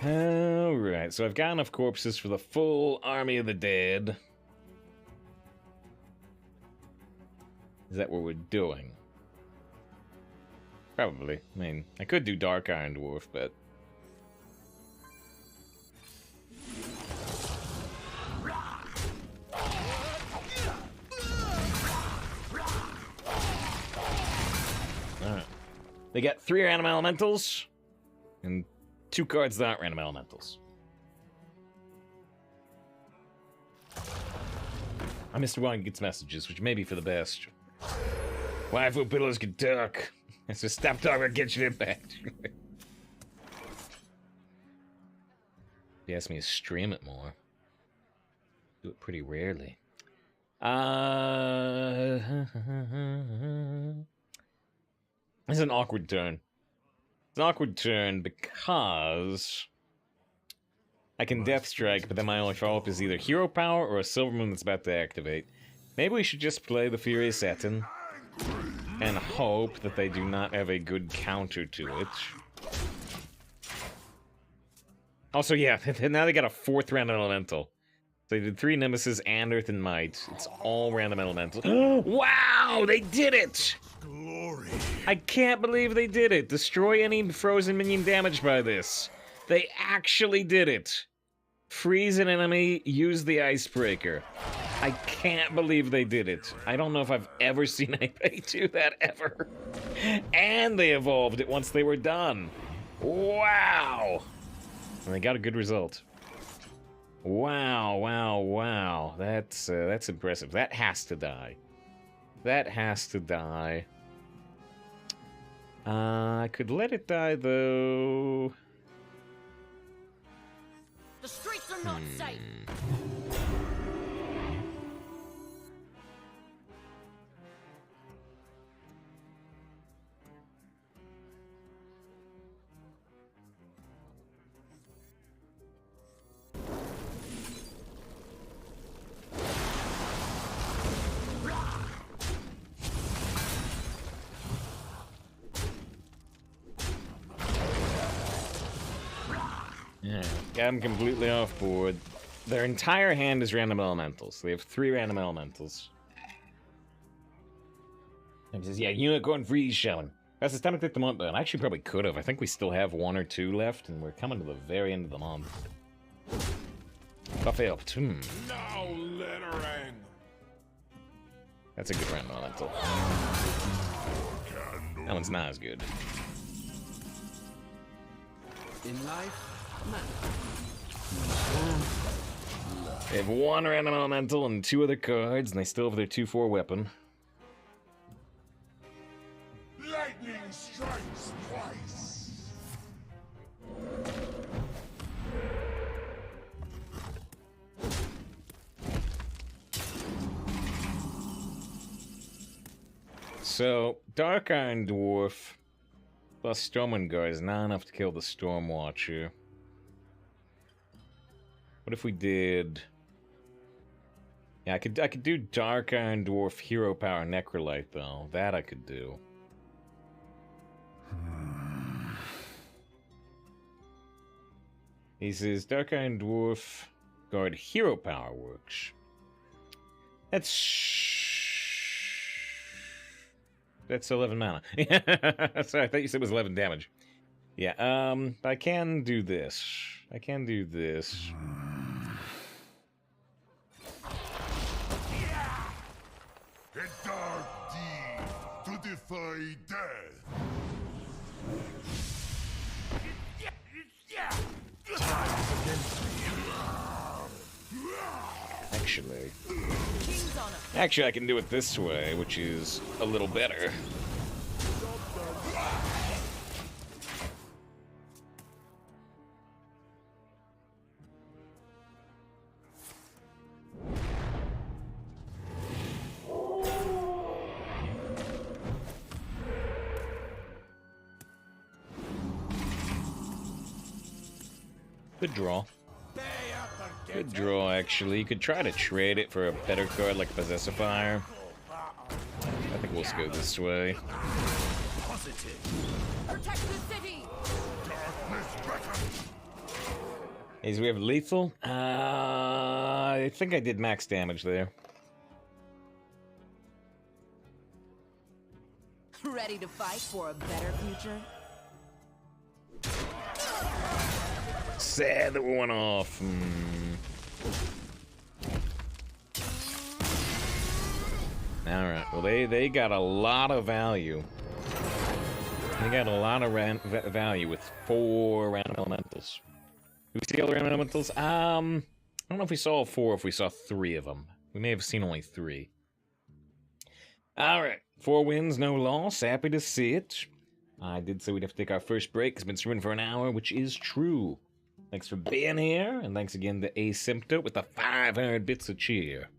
Alright, so I've got enough corpses for the full Army of the Dead. Is that what we're doing? Probably. I mean, I could do Dark Iron Dwarf, but... Alright. They got 3 random elementals, and 2 cards that aren't random elementals. I missed one gets messages, which may be for the best. Waifu pillows can talk. So stop talking about Genshin Impact. He asked me to stream it more. Do it pretty rarely. It's an awkward turn. It's an awkward turn because I can Death Strike, but then my only follow-up is either Hero Power or a Silver Moon that's about to activate. Maybe we should just play the Furious Etten and hope that they do not have a good counter to it. Also, yeah, now they got a 4th random elemental. So they did 3 Nemesis and Earth and Might. It's all random elemental. Wow, they did it! Glory. I can't believe they did it. Destroy any frozen minion damaged by this. They actually did it. Freeze an enemy, use the Icebreaker. I can't believe they did it. I don't know if I've ever seen anybody do that ever. And they evolved it once they were done. Wow. And they got a good result. Wow. That's impressive. That has to die. That has to die. I could let it die, though. The streets are not safe. Yeah, got them completely off board. Their entire hand is random elementals. They have 3 random elementals. He says, yeah, unicorn freeze showing. That's the time to take the month down. I actually probably could have. I think we still have 1 or 2 left, and we're coming to the very end of the month. Buffet up. Now let her end. That's a good random elemental. That one's not as good. In life, They have 1 random elemental and 2 other cards, and they still have their 2/4 weapon. Lightning strikes twice. So, Dark Iron Dwarf plus Stormwind is not enough to kill the Stormwatcher. What if we did... Yeah, I could do Dark Iron Dwarf Hero Power Necrolite, though. That I could do. He says Dark Iron Dwarf Guard Hero Power works. That's 11 mana. Sorry, I thought you said it was 11 damage. Yeah, I can do this. I can do this. A dark deed to defy death. Actually, I can do it this way, which is a little better. Good draw. Good draw, actually. You could try to trade it for a better card like Possessifier. I think we'll just go this way. Protect the city. Is we have lethal? I think I did max damage there. Ready to fight for a better future? Sad that we went off. Alright, well they got a lot of value. They got a lot of value with 4 random elementals. Do we see all the random elementals? I don't know if we saw 4, if we saw 3 of them. We may have seen only 3. Alright, 4 wins, no loss. Happy to see it. I did say we'd have to take our first break. It's been streaming for an hour, which is true. Thanks for being here, and thanks again to Asympto with the 500 bits of cheer.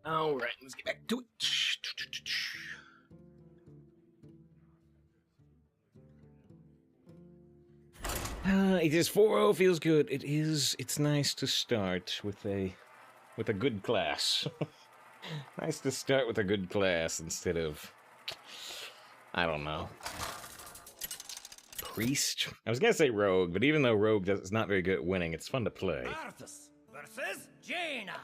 All right, let's get back to it. It is 4-0, feels good. It is. It's nice to start with a good class. Nice to start with a good class instead of, I don't know, priest. I was gonna say rogue, but even though rogue is not very good at winning, it's fun to play. Arthas versus Jaina.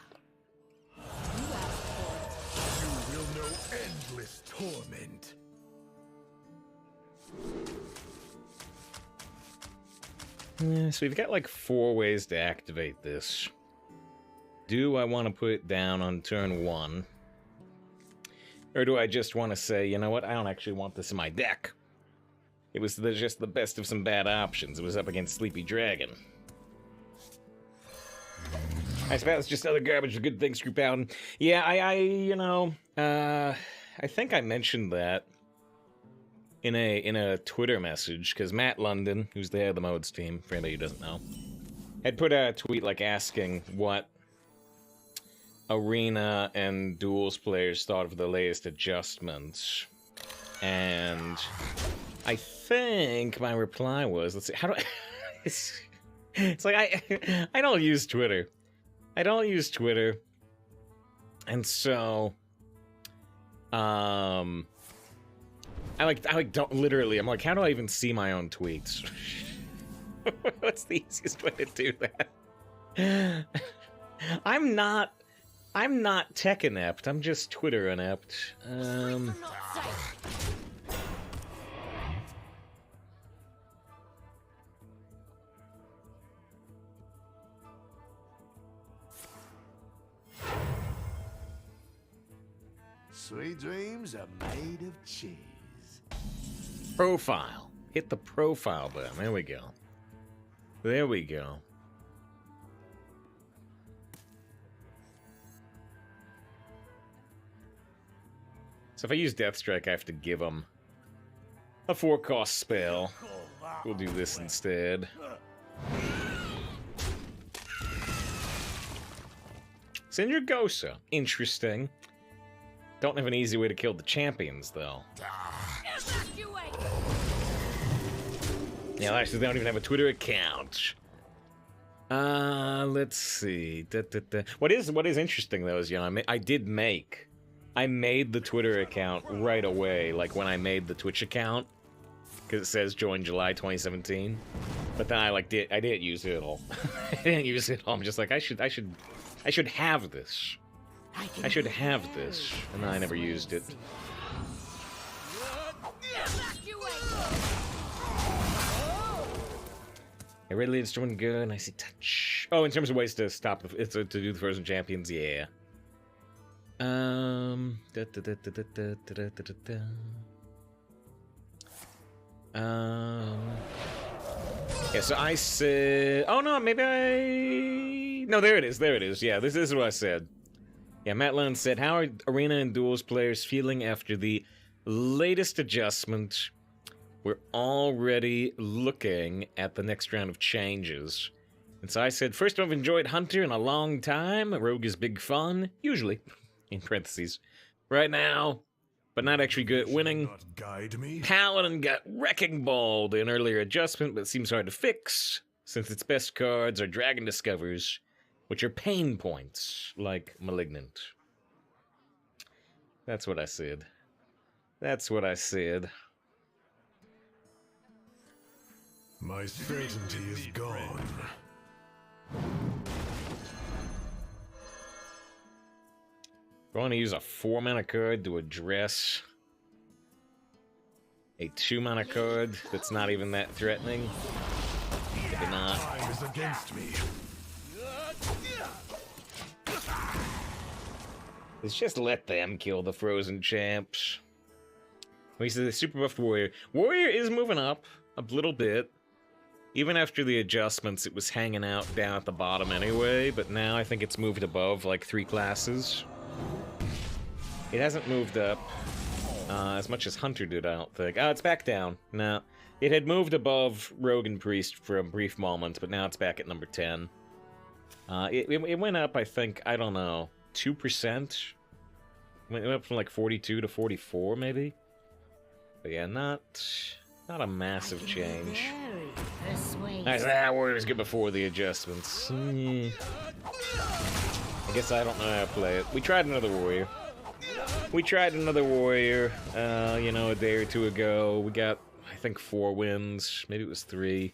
You will know endless torment. So we've got like 4 ways to activate this. Do I want to put it down on turn 1? Or do I just want to say, you know what, I don't actually want this in my deck. It was just the best of some bad options. It was up against Sleepy Dragon. I suppose just other garbage, good things group out. Yeah, I think I mentioned that in a Twitter message, because Matt London, who's the head of the modes team, for anybody who doesn't know, had put out a tweet like asking what Arena and Duels players thought of the latest adjustments. And I think my reply was, let's see, how do I... it's like, I don't use Twitter. I don't use Twitter. And so, I don't, literally, I'm like, how do I even see my own tweets? What's the easiest way to do that? I'm not tech inept, I'm just Twitter inept. Sweet dreams are made of cheese. Profile. Hit the profile button. There we go. There we go. So if I use Deathstrike, I have to give him a 4-cost spell. We'll do this instead. Sindragosa. Interesting. Don't have an easy way to kill the champions, though. Yeah, actually, they don't even have a Twitter account. Let's see. What is interesting, though, is, you know, I made the Twitter account right away, like when I made the Twitch account, because it says join July 2017. But then I didn't use it at all. I didn't use it at all. I'm just like, I should have this. I should have this, and I never used it. I read Leaderboard doing good, and I see touch. Oh, in terms of ways to stop to do the Frozen Champions, yeah. Yeah, so I said, oh no, no, there it is. Yeah, this is what I said. Yeah, Matt Lund said, how are Arena and Duels players feeling after the latest adjustment? We're already looking at the next round of changes. And so I said, first I've enjoyed Hunter in a long time. Rogue is big fun, usually, in parentheses. Right now, but not actually good at winning. Not guide me. Paladin got Wrecking Ball, an earlier adjustment, but it seems hard to fix, since its best cards are Dragon Discovers, which are pain points, like Malignant. That's what I said. That's what I said. My certainty is gone. I want to use a 4-mana card to address a 2-mana card that's not even that threatening. Maybe not. Time is against me. Let's just let them kill the Frozen Champs. We see the super buffed Warrior. Warrior is moving up a little bit. Even after the adjustments, it was hanging out down at the bottom anyway, but now I think it's moved above like 3 classes. It hasn't moved up as much as Hunter did, I don't think. Oh, it's back down. No, it had moved above Rogue and Priest for a brief moment, but now it's back at number 10. It went up, I think, I don't know, 2%? Went up from like 42 to 44, maybe. But yeah, not a massive change. Nice, that word was good before the adjustments. I guess I don't know how to play it. We tried another warrior. You know, a day or two ago. We got, I think, 4 wins. Maybe it was 3.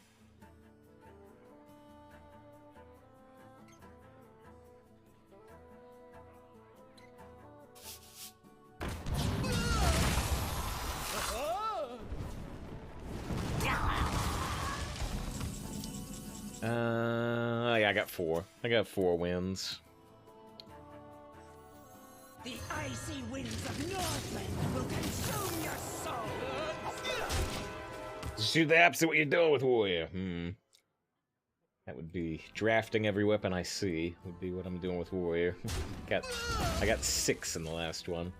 Yeah, I got 4. I got 4 wins. The icy winds of Northland will consume your soul. Shoot the opposite what you're doing with warrior. That would be drafting every weapon I see. Would be what I'm doing with warrior. I got 6 in the last one.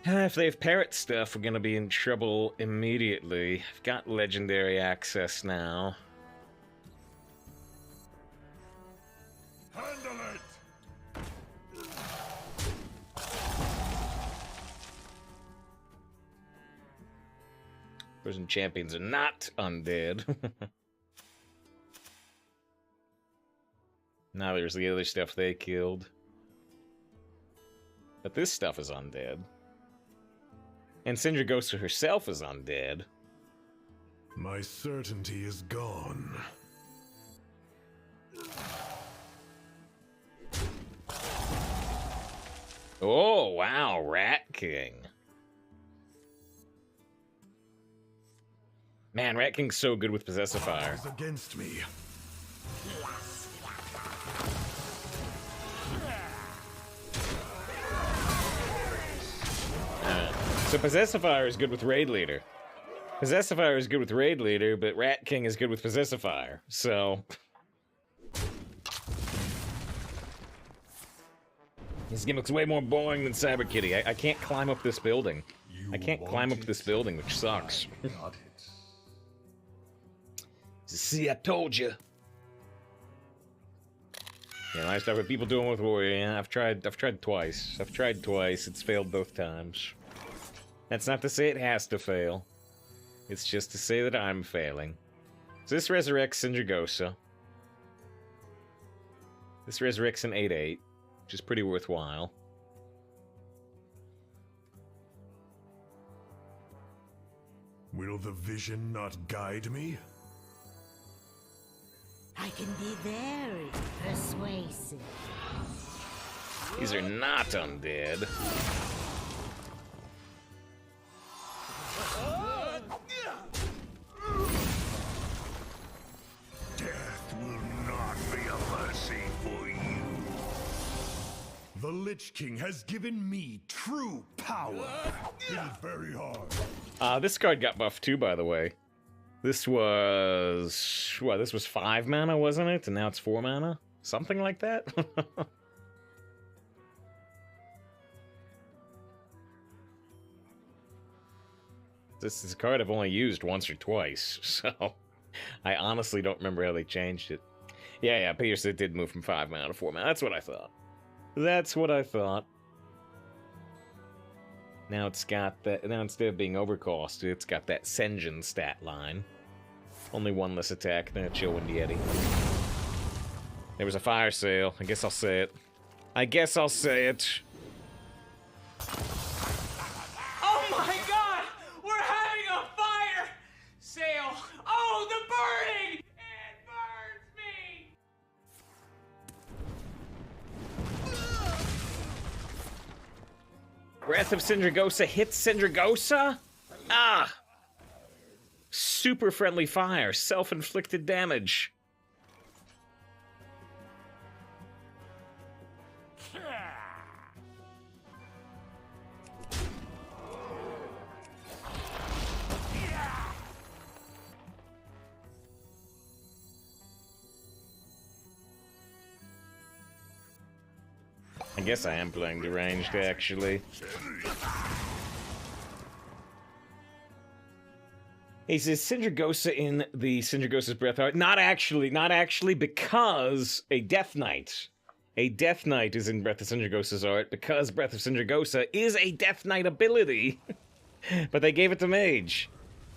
If they have parrot stuff, we're gonna be in trouble immediately. I've got legendary access now. Handle it! Prison champions are not undead. Now there's the other stuff they killed. But this stuff is undead. And Sindragosa herself is undead. My certainty is gone. Oh, wow, Rat King. Man, Rat King's so good with Possessifier. Is against me. So Possessifier is good with Raid Leader. Possessifier is good with Raid Leader, but Rat King is good with Possessifier. So his gimmick's way more boring than Cyber Kitty. I can't climb up this building. I can't climb up this building, which sucks. See, I told you. Yeah, nice stuff. What people doing with Warrior? Yeah, I've tried twice. It's failed both times. That's not to say it has to fail. It's just to say that I'm failing. So this resurrects Sindragosa. This resurrects an 8/8, which is pretty worthwhile. Will the vision not guide me? I can be very persuasive. These are not undead. Death will not be a mercy for you. The Lich King has given me true power. It is very hard. This card got buffed too, by the way. This was... What, this was 5 mana, wasn't it? And now it's 4 mana? Something like that? This is a card I've only used once or twice, so... I honestly don't remember how they changed it. Yeah, Pierce, it did move from 5 mana to 4 mana. That's what I thought. That's what I thought. Now it's got that... Now instead of being overcosted, it's got that Senjin stat line. Only 1 less attack than a Chillwind Yeti. There was a fire sale. I guess I'll say it. Oh my god! We're having a fire sale! Oh, the burning! It burns me! Breath of Sindragosa hits Sindragosa? Ah! Super friendly fire, self-inflicted damage. I guess I am playing deranged, actually. He says Syndragosa in the Syndragosa's Breath art. Not actually, because a Death Knight. A Death Knight is in Breath of Syndragosa's art because Breath of Syndragosa is a Death Knight ability. But they gave it to Mage.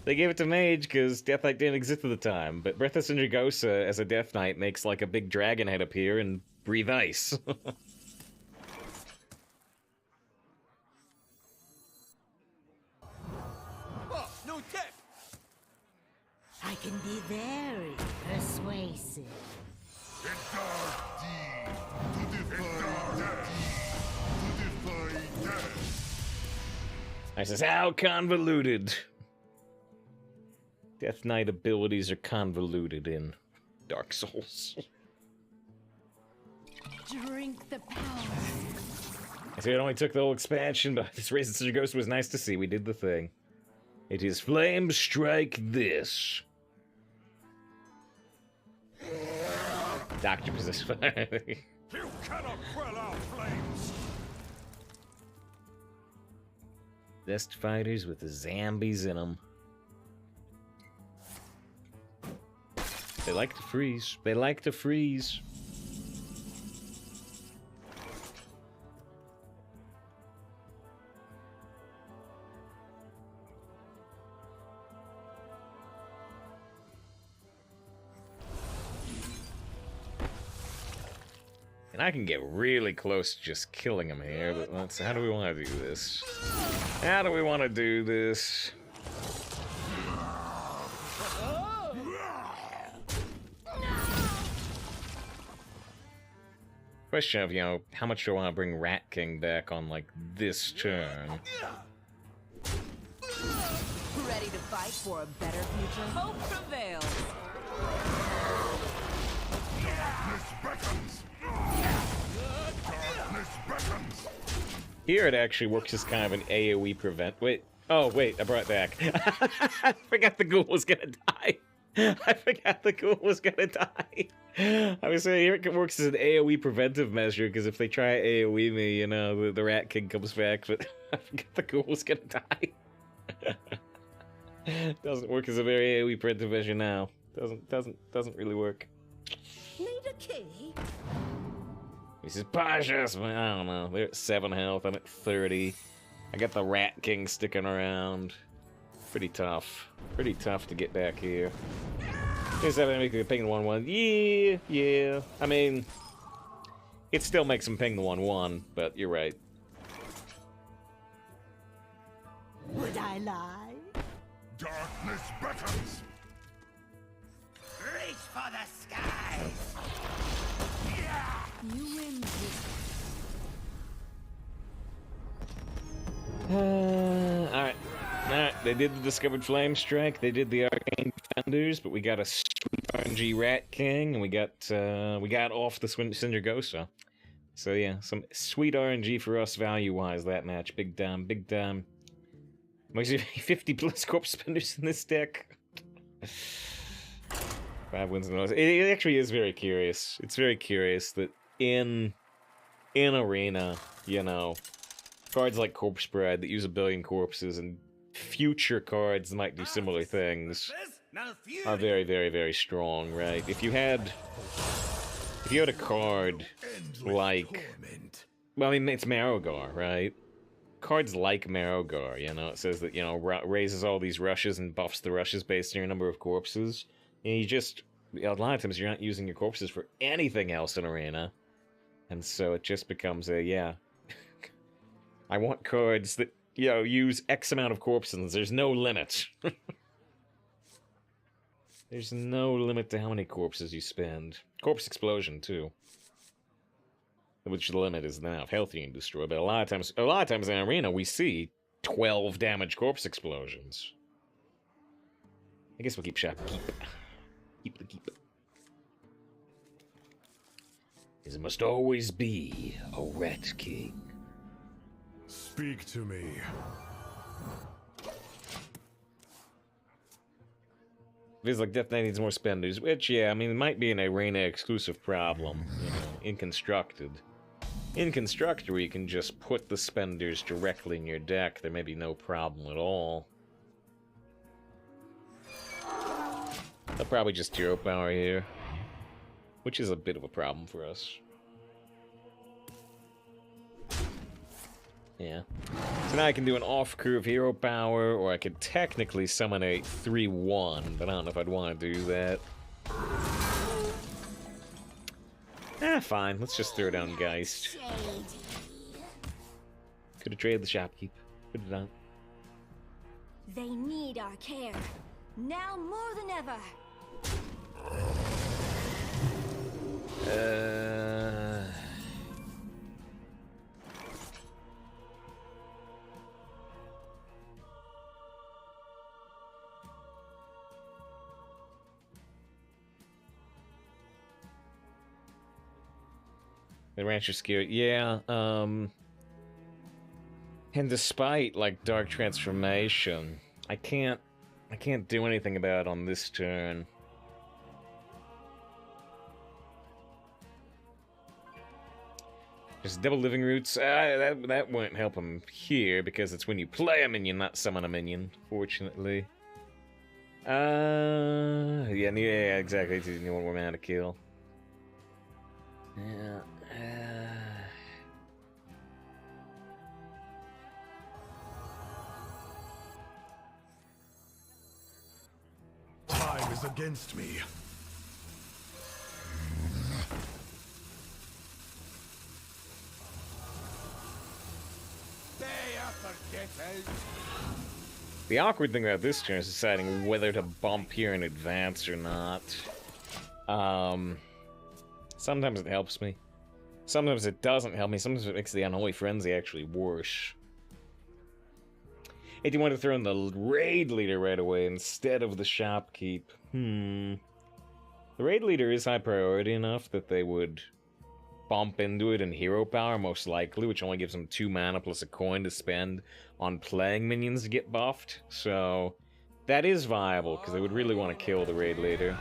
They gave it to Mage because Death Knight didn't exist at the time. But Breath of Syndragosa as a Death Knight makes like a big dragon head appear and breathe ice. Oh, no tech. I can be very persuasive. I says, how convoluted. Death Knight abilities are convoluted in Dark Souls. Drink the power. I say it only took the whole expansion, but this Race of Syndragosa was nice to see. We did the thing. It is Flame Strike this. Doctor Position. You cannot quell our flames. Best fighters with the zombies in them. They like to freeze. They like to freeze. And I can get really close to just killing him here, but let's, how do we want to do this? How do we want to do this? Question of, you know, how much do I want to bring Rat King back on, like, this turn? Ready to fight for a better future? Hope prevails. Darkness beckons. Darkness beckons. Here it actually works as kind of an AoE prevent. Wait. Oh, wait, I brought it back. I forgot the ghoul was gonna die. I forgot the ghoul was gonna die. I was saying, here it works as an AoE preventive measure, because if they try AoE me, you know, the Rat King comes back, but I forgot the ghoul was gonna die. Doesn't work as a very AoE preventive measure now. Doesn't really work. Need a key? He says, Pasha's, I don't know, they're at 7 health, I'm at 30. I got the Rat King sticking around. Pretty tough. Pretty tough to get back here. Just having to make the ping the 1-1. Yeah. I mean, it still makes him ping the 1-1, but you're right. Would I lie? Darkness beckons. Reach for the skies! You win this. Alright. They did the Discovered Flame Strike, they did the Arcane Defenders, but we got a sweet RNG Rat King, and we got off the Syndragosa. So yeah, some sweet RNG for us value-wise that match. Big time. Makes you 50 plus corpse spenders in this deck. 5 wins in a row. It actually is very curious. It's very curious that in Arena, you know, cards like Corpse Bride that use 1 billion corpses and future cards that might do similar things are very, very, very strong, right? If you had a card like, well, I mean, it's Marrowgar, right? Cards like Marrowgar, you know, it says that, you know, raises all these rushes and buffs the rushes based on your number of corpses. And you just, a lot of times you're not using your corpses for anything else in Arena. And so it just becomes a, yeah. I want cards that, you know, use X amount of corpses. There's no limit. There's no limit to how many corpses you spend. Corpse Explosion, too. Which the limit is the amount of health you can destroy. But a lot of times in Arena, we see 12 damage Corpse Explosions. I guess we'll keep shop. Keep. It must always be a Rat King. Speak to me. Feels like Death Knight needs more spenders, which, yeah, I mean, it might be an Arena exclusive problem, you know, in Constructed. In Constructed, where you can just put the spenders directly in your deck, there may be no problem at all. They'll probably just hero power here, which is a bit of a problem for us. Yeah. So now I can do an off-curve hero power, or I could technically summon a 3-1, but I don't know if I'd want to do that. Fine. Let's just throw down Geist. Could have traded the shopkeep. Could have done. They need our care. Now more than ever. The rancher's scared. Yeah, and despite like Dark Transformation, I can't do anything about it on this turn. Just double living roots. That won't help him here because it's when you play a minion, not summon a minion. Fortunately. Yeah, exactly. You need one more mana to kill. Yeah. Time is against me. The awkward thing about this turn is deciding whether to bump here in advance or not. Sometimes it helps me. Sometimes it doesn't help me. Sometimes it makes the Unholy Frenzy actually worse. If you want to throw in the Raid Leader right away instead of the Shopkeep. The Raid Leader is high priority enough that they would bump into it in hero power, most likely, which only gives them 2 mana plus a coin to spend on playing minions to get buffed. So that is viable, because they would really want to kill the Raid Leader.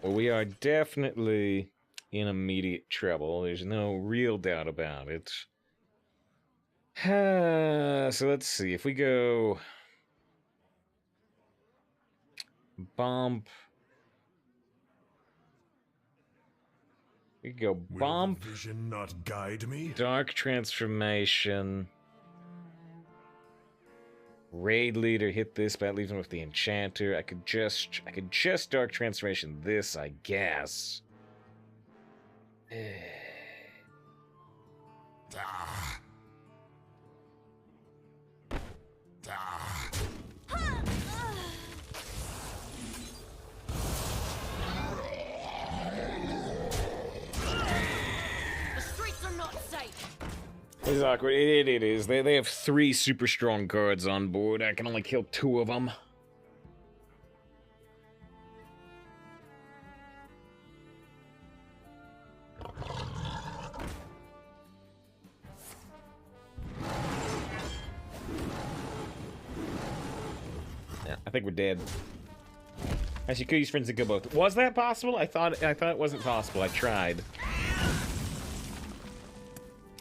Well, we are definitely in immediate trouble. There's no real doubt about it. So let's see. If we go bump, we go bump. Will the vision not guide me? Dark Transformation. Raid Leader hit this, but that leaves him with the Enchanter. I could just Dark Transformation this, I guess. The streets are not safe. It's awkward. It is. They have 3 super strong cards on board. I can only kill 2 of them. Yeah, I think we're dead. Actually, could use Frenzy Kill both. Was that possible? I thought it wasn't possible. I tried.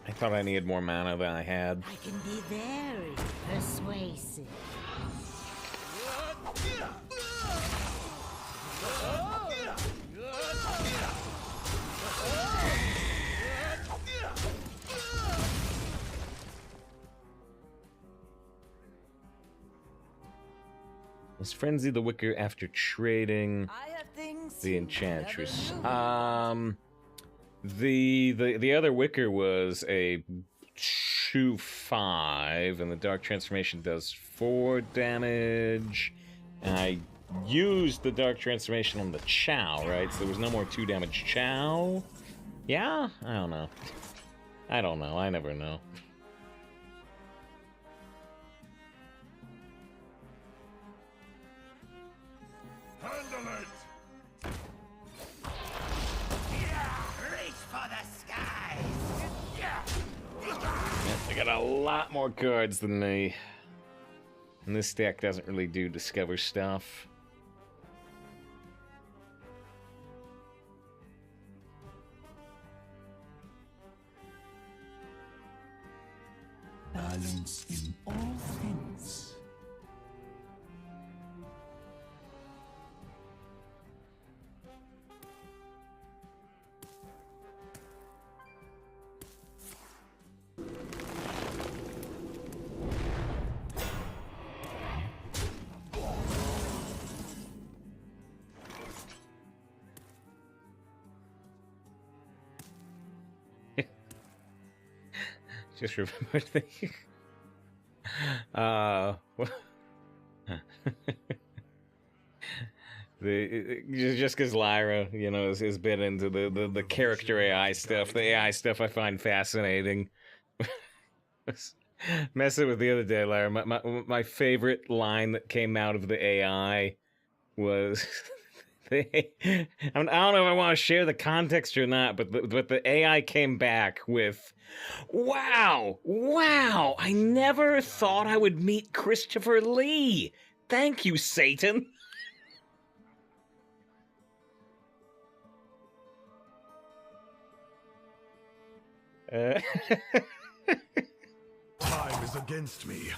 I thought I needed more mana than I had. I can be very persuasive. Is Frenzy the Wicker after trading I have things the you Enchantress? never knew. The other Wicker was a 2/5, and the Dark Transformation does 4 damage. And I used the Dark Transformation on the Chow, right? So there was no more 2 damage Chow. Yeah? I don't know. I don't know. I never know. Handle it! Reach for the skies! They got a lot more cards than me. And this deck doesn't really do discover stuff. Balance in all things. Just remembered just because Lyra, you know, has been into the character AI stuff. The AI stuff I find fascinating. Messing with the other day, Lyra. My favorite line that came out of the AI was. I don't know if I want to share the context or not, but the AI came back with, "Wow, I never thought I would meet Christopher Lee. Thank you, Satan." Time is against me.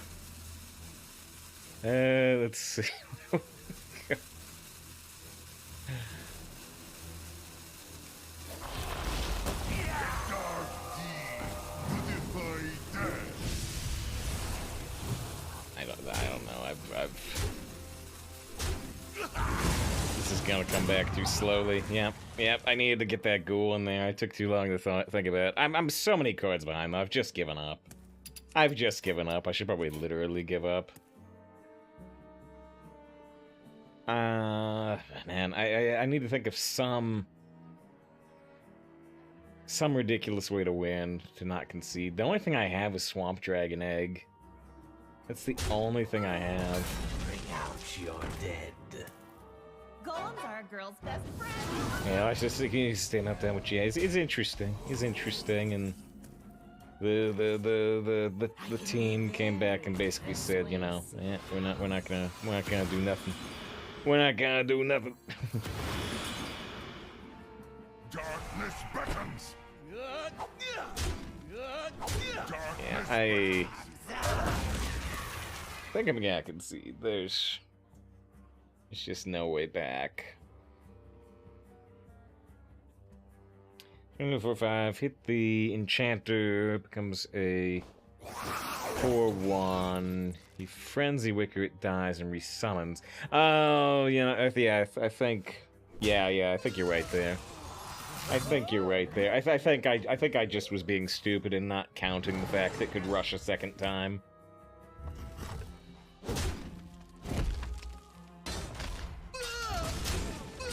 Let's see. I don't know. This is gonna come back too slowly. Yep. I needed to get that ghoul in there. I took too long to think about it. I'm so many cards behind, though. I've just given up. I should probably literally give up. Man, I need to think of some ridiculous way to win, to not concede. The only thing I have is Swamp Dragon Egg. That's the only thing I have. Bring out your dead. Golems are a girl's best friend. Yeah, I was just thinking he's staying up there with GA. He's interesting. He's interesting, and the team came back and basically said, you know, yeah, we're not gonna do nothing. We're not gonna do nothing. Darkness beckons. Yeah, I think I'm gonna concede. There's just no way back. 4/5, hit the enchanter, becomes a 4/1. He Frenzy Wicker, it dies and resummons. Oh, you know, yeah, I think, yeah, I think you're right there. I think I just was being stupid and not counting the fact that it could rush a second time.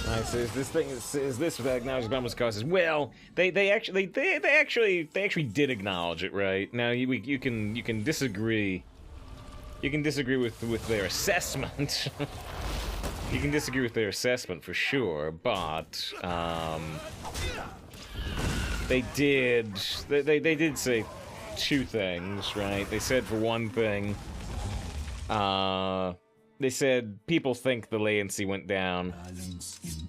Alright, so is this what acknowledged Bummer's causes? Well, they actually did acknowledge it, right? Now you can disagree. You can disagree with their assessment. You can disagree with their assessment for sure, but they did say two things, right? They said, for one thing, they said people think the latency went down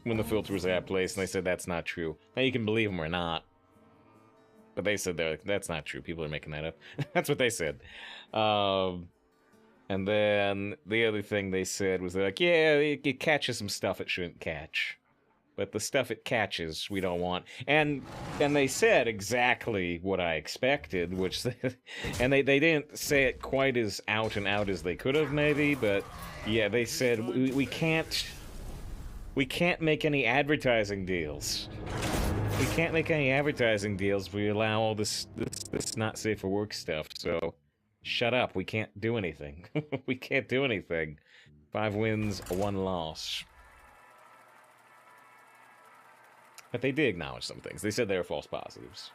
when the filter was at place, and they said that's not true. Now you can believe them or not, but they said that's not true. People are making that up. That's what they said. And then the other thing they said was like, yeah, it catches some stuff it shouldn't catch, but the stuff it catches we don't want. And they said exactly what I expected, which and they didn't say it quite as out and out as they could have, maybe, but yeah, they said we can't make any advertising deals. We can't make any advertising deals if we allow all this not safe for work stuff. So shut up. We can't do anything. We can't do anything. 5 wins, 1 loss. But they did acknowledge some things. They said they were false positives.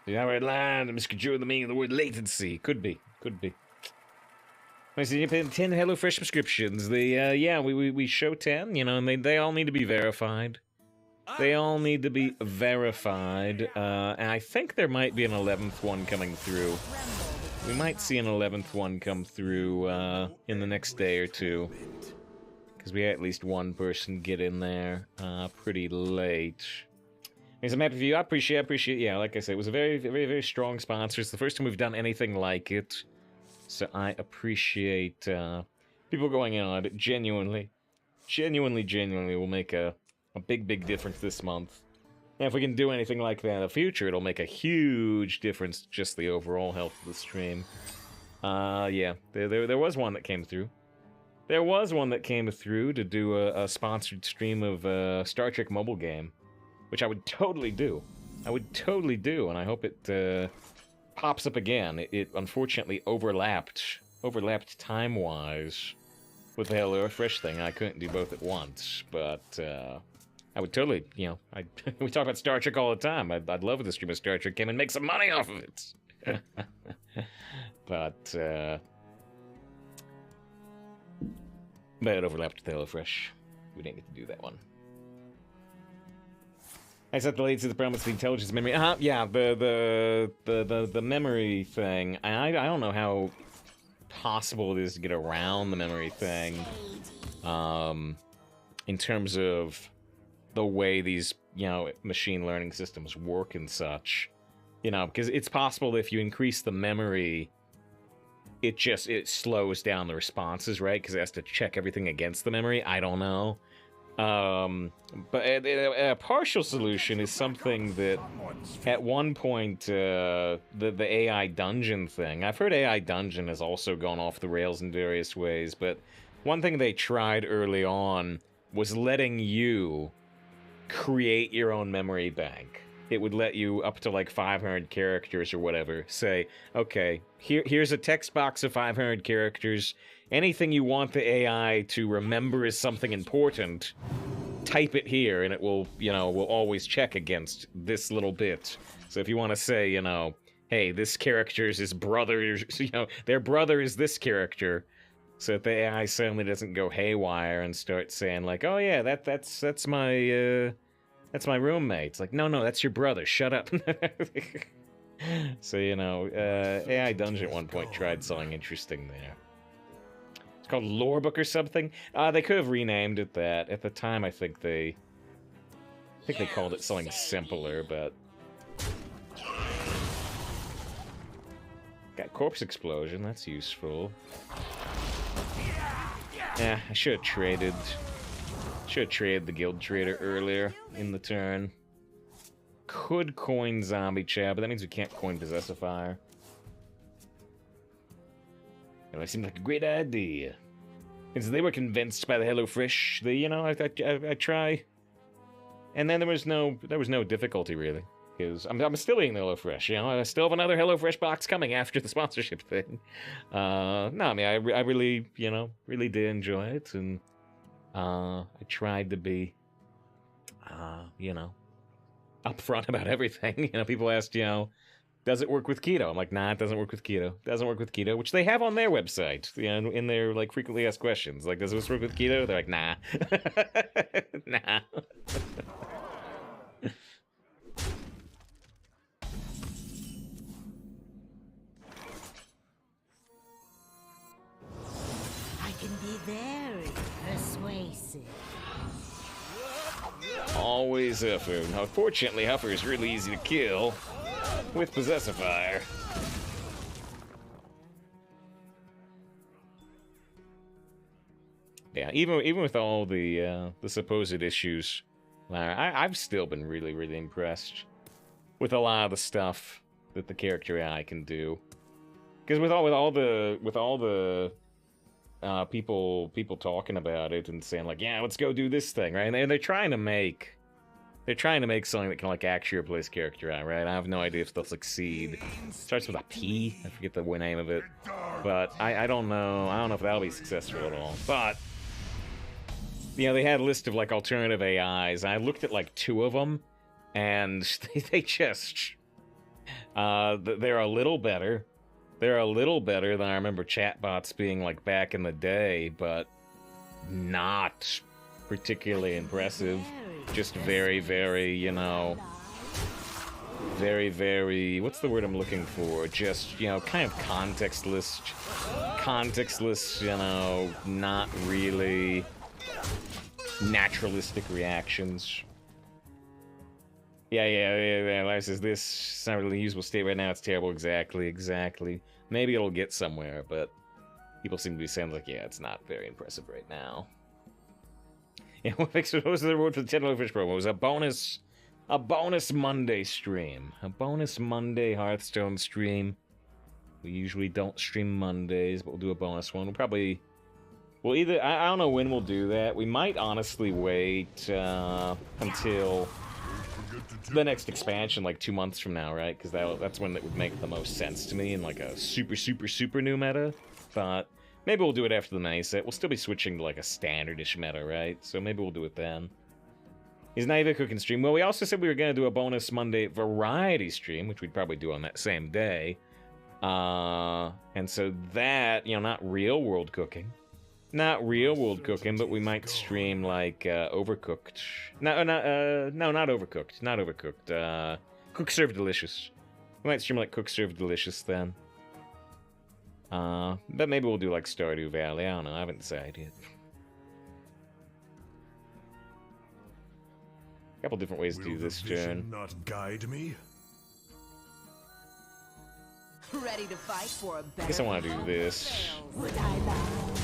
The outright line, misconstrued the meaning of the word latency. Could be. I see you paying 10 HelloFresh subscriptions. We show 10, you know, and they all need to be verified. They all need to be verified. And I think there might be an 11th one coming through. We might see an 11th one come through in the next day or two. Because we had at least one person get in there pretty late. It's a map review. I appreciate. Yeah, like I said, it was a very, very, very strong sponsor. It's the first time we've done anything like it, so I appreciate people going in on it. Genuinely will make a big, big difference this month. And if we can do anything like that in the future, it'll make a huge difference to just the overall health of the stream. Yeah, there was one that came through. There was one that came through to do a sponsored stream of a Star Trek mobile game, which I would totally do. I would totally do, and I hope it pops up again. It unfortunately overlapped time-wise with the Hello Fresh thing. I couldn't do both at once, but I would totally, you know, we talk about Star Trek all the time. I'd love if the stream of Star Trek came and make some money off of it. But it overlapped with HelloFresh. We didn't get to do that one. I said the leads to the problem with the intelligence memory. Yeah, the memory thing. I don't know how possible it is to get around the memory thing. In terms of the way these, you know, machine learning systems work and such. You know, because it's possible that if you increase the memory, it slows down the responses, right? Because it has to check everything against the memory. I don't know. But a partial solution is something that at one point, the AI dungeon thing, I've heard AI dungeon has also gone off the rails in various ways, but one thing they tried early on was letting you create your own memory bank. It would let you, up to like 500 characters or whatever, say, okay, here's a text box of 500 characters. Anything you want the AI to remember as something important, type it here, and it will, you know, will always check against this little bit. So if you want to say, you know, hey, this character's his brother, you know, their brother is this character, so that the AI suddenly doesn't go haywire and start saying like, oh yeah, that's my roommate. It's like, no, that's your brother. Shut up. So, you know, AI Dungeon at one point tried something interesting there. It's called Lorebook or something. They could have renamed it that. At the time, I think they called it something simpler, but... Got Corpse Explosion, that's useful. Yeah, I should have traded the Guild Trader earlier in the turn. Could coin Zombie Chow, but that means we can't coin Possessifier. That seemed like a great idea. Because they were convinced by the HelloFresh. You know, I try. And then there was no difficulty really. Because I'm still eating the HelloFresh, you know. I still have another HelloFresh box coming after the sponsorship thing. No, I mean, I really, you know, really did enjoy it, and I tried to be, you know, upfront about everything. You know, people asked, you know, does it work with keto? I'm like, nah, it doesn't work with keto. It doesn't work with keto, which they have on their website, you know, in their, like, frequently asked questions. Like, does this work with keto? They're like, nah. Nah. Very persuasive. Always Huffer. Now, fortunately, Huffer is really easy to kill with Possessifier. Yeah, even with all the supposed issues, I've still been really, really impressed with a lot of the stuff that the character AI can do. Because with all the people talking about it and saying like, yeah, let's go do this thing, right? And they're trying to make something that can like actually replace character AI, right? I have no idea if they'll succeed. It starts with a P. I forget the name of it, but I don't know. I don't know if that'll be successful at all. But you know, they had a list of like alternative AIs. I looked at like 2 of them, and they just they're a little better. They're a little better than I remember chatbots being like back in the day, but not particularly impressive. Just very, very, you know, very, very, what's the word I'm looking for? Just, you know, kind of contextless, you know, not really naturalistic reactions. Yeah. Life says this. It's not really a usable state right now. It's terrible. Exactly. Maybe it'll get somewhere, but people seem to be saying, like, yeah, it's not very impressive right now. Yeah, what was the reward for the $10 fish promo? It was a bonus Monday stream. A bonus Monday Hearthstone stream. We usually don't stream Mondays, but we'll do a bonus one. We'll either, I don't know when we'll do that. We might honestly wait until the next expansion, like 2 months from now, right? Because that's when it would make the most sense to me in like a super new meta. But maybe we'll do it after the main set. We'll still be switching to like a standardish meta, right? So maybe we'll do it then. Is not even a cooking stream. Well, we also said we were going to do a bonus Monday variety stream, which we'd probably do on that same day. And so that, not real world cooking. Not real world cooking, but we might stream like Overcooked. No, not Overcooked. Not Overcooked. Cook Serve Delicious. We might stream like Cook Serve Delicious then. But maybe we'll do like Stardew Valley. I don't know. I haven't decided yet. A couple different ways to do this turn. Not guide me. Ready to fight for a better. I guess I want to do this.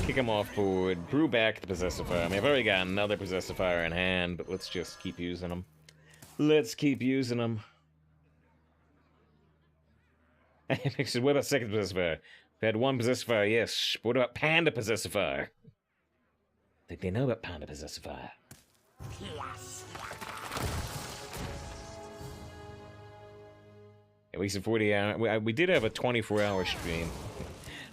Kick him off board. Brew back the Possessifier. I mean, I've already got another Possessifier in hand, but let's just keep using them. Let's keep using them. What about second Possessifier? We had one Possessifier, yes. But what about Panda Possessifier? Think they know about Panda Possessifier. At least in 40 hours. We did have a 24-hour stream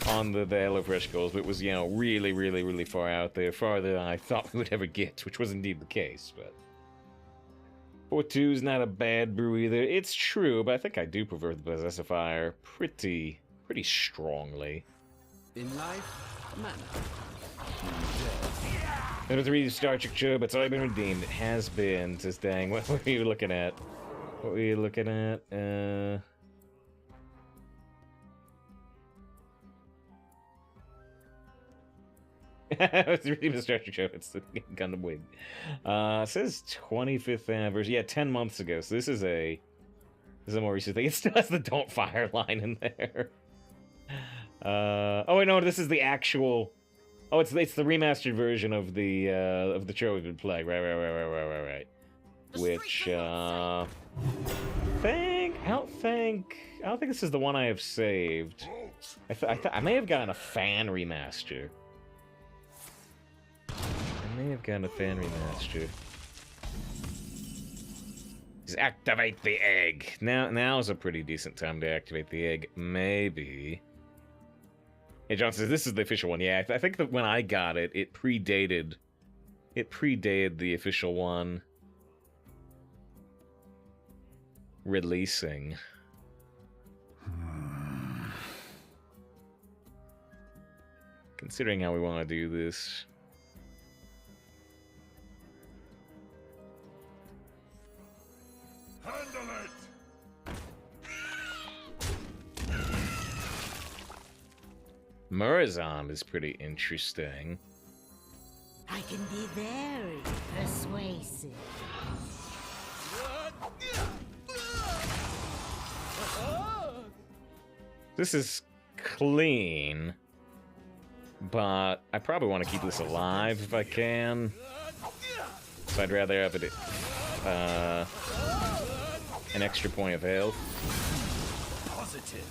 on the HelloFresh goals, but it was, really far out there. Farther than I thought we would ever get, which was indeed the case, but... 4-2's not a bad brew either. It's true, but I think I do prefer the Possessifier pretty strongly. In life, Number 3, Star Trek Show, but it's already been redeemed. It has been, says Dang. What were you looking at? What were you looking at? It's really the Star Trek Show. It's the Gundam Wing. It says 25th anniversary. Yeah, 10 months ago. So this is a more recent thing. It still has the "Don't Fire" line in there. Oh wait, no, this is the actual. Oh, it's the remastered version of the show we've been playing. Right. Which I don't think this is the one I have saved. I may have gotten a fan remaster. Just activate the egg. Now is a pretty decent time to activate the egg. Maybe. Hey, John says this is the official one. Yeah, I think that when I got it, it predated the official one releasing. Considering how we want to do this. Handle it. Murazond is pretty interesting. I can be very persuasive. This is clean, but I probably want to keep this alive if I can. So I'd rather have it an extra point of health. Positive.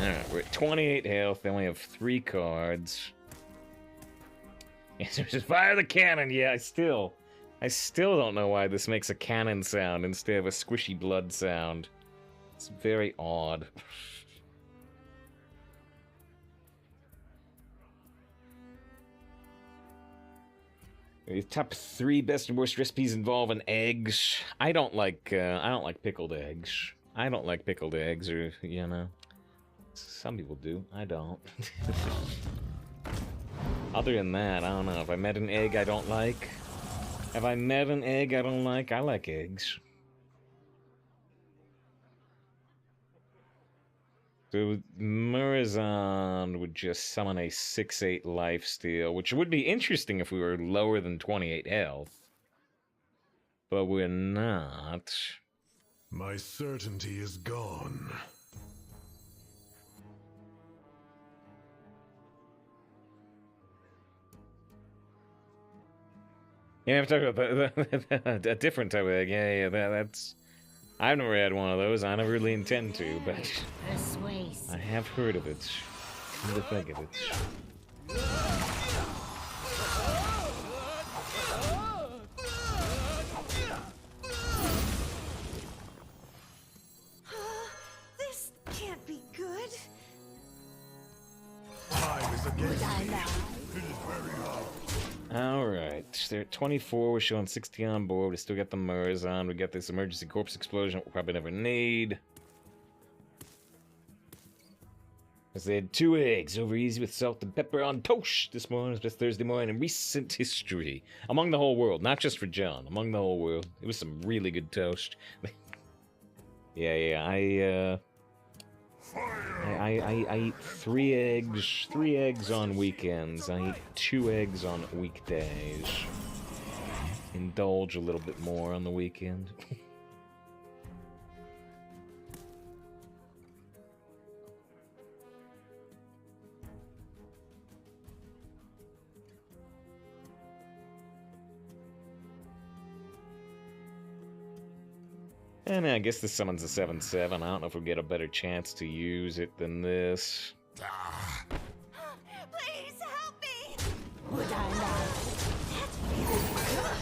Alright, we're at 28 health, then we have 3 cards. Yes, just fire the cannon! Yeah, I still don't know why this makes a cannon sound instead of a squishy blood sound. It's very odd. The top 3 best and worst recipes involving eggs. I don't like pickled eggs. I don't like pickled eggs, or some people do. I don't. Other than that, I don't know. If I met an egg I don't like. I like eggs. So Murazond would just summon a 6/8 lifesteal, which would be interesting if we were lower than 28 health. but we're not. My certainty is gone. Yeah, I'm talking about a different type of egg. Yeah, that's... I've never had one of those. I never really intend to, but I have heard of it. Come to think of it. This can't be good. Time is against me. It is very hard. Alright, they're at 24, we're showing 60 on board, we still got the MERS on, we got this emergency corpse explosion we'll probably never need. Because they had 2 eggs over easy with salt and pepper on toast this morning, this Thursday morning in recent history. Among the whole world, not just for John, among the whole world. It was some really good toast. I eat 3 eggs on weekends. I eat 2 eggs on weekdays. Indulge a little bit more on the weekend. And I guess this summons a 7/7. I don't know if we'll get a better chance to use it than this. Please help me! Would I lie? That's really good.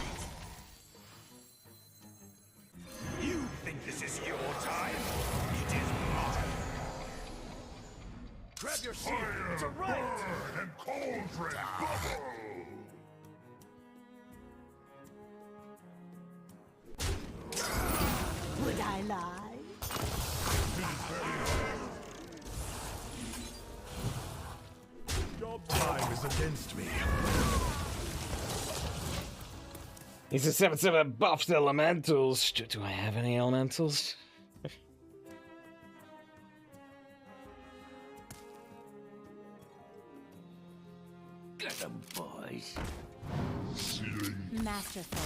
You think this is your time? It is mine. Grab your shield. It's a riot. And cauldron bubble. Would I lie? Time is against me. He's a 7/7 that buffs elementals. Do I have any elementals? Get them, boys. Masterful.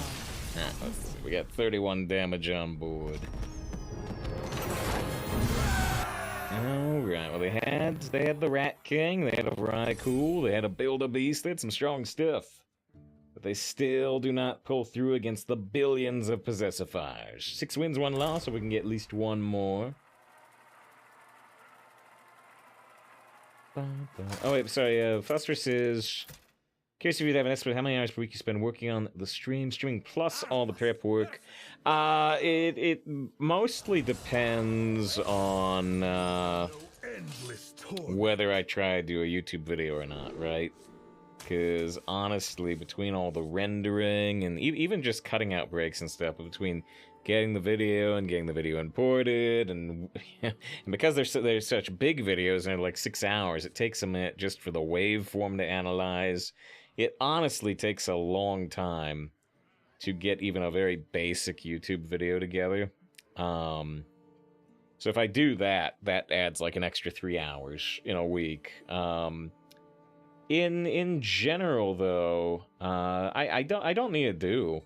We got 31 damage on board. Alright, well they had the Rat King, they had a Raikou, they had a Build-A-Beast, they had some strong stuff. But they still do not pull through against the billions of Possessifiers. 6 wins, 1 loss, so we can get at least 1 more. Oh wait, sorry, Phosphorus is... Curious if you'd have an estimate how many hours per week you spend working on the streaming plus all the prep work. It mostly depends on whether I try to do a YouTube video or not, right? Because honestly, between all the rendering and even just cutting out breaks and stuff, between getting the video and getting the video imported, and because they're such big videos and they're like 6 hours, it takes a minute just for the waveform to analyze. It honestly takes a long time to get even a very basic YouTube video together. So if I do that, that adds like an extra 3 hours in a week. In general, though, I don't need to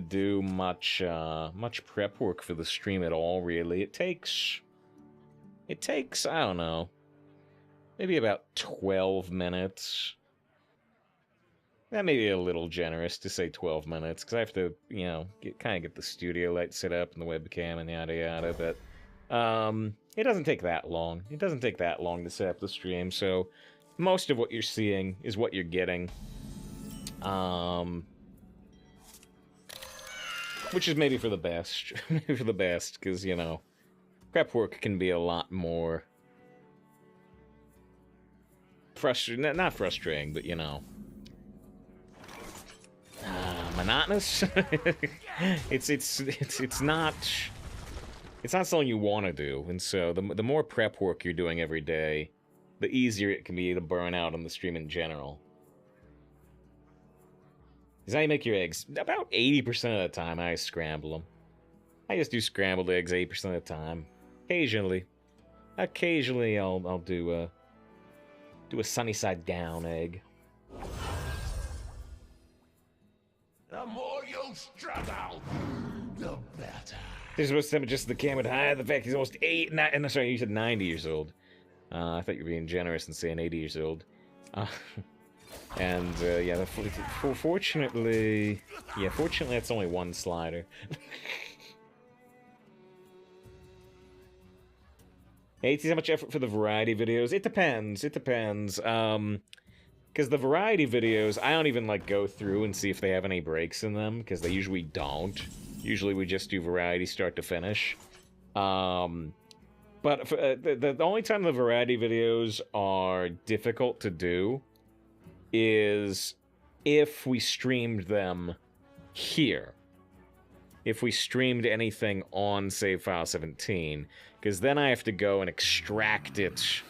do much prep work for the stream at all. Really, it takes I don't know, maybe about 12 minutes. That may be a little generous to say 12 minutes, because I have to, you know, get the studio light set up and the webcam and yada yada, but it doesn't take that long. It doesn't take that long to set up the stream, so most of what you're seeing is what you're getting. Which is maybe for the best. Maybe for the best, because, you know, prep work can be a lot more frustrating, not frustrating, but, you know, monotonous. it's not something you want to do, and so the more prep work you're doing every day, the easier it can be to burn out on the stream in general. Is how you make your eggs. About 80% of the time, I scramble them. I just do scrambled eggs 80% of the time. Occasionally, I'll do a sunny side down egg. The more you struggle, the better. This was supposed to just the camera to hide the fact he's almost sorry, you said 90 years old. I thought you were being generous and saying 80 years old. Yeah, fortunately, that's only one slider. Hey, see how much effort for the variety videos? It depends. Because the variety videos, I don't even like go through and see if they have any breaks in them, because they usually don't. Usually we just do variety start to finish. But the only time the variety videos are difficult to do is if we streamed them here. If we streamed anything on save file 17, because then I have to go and extract it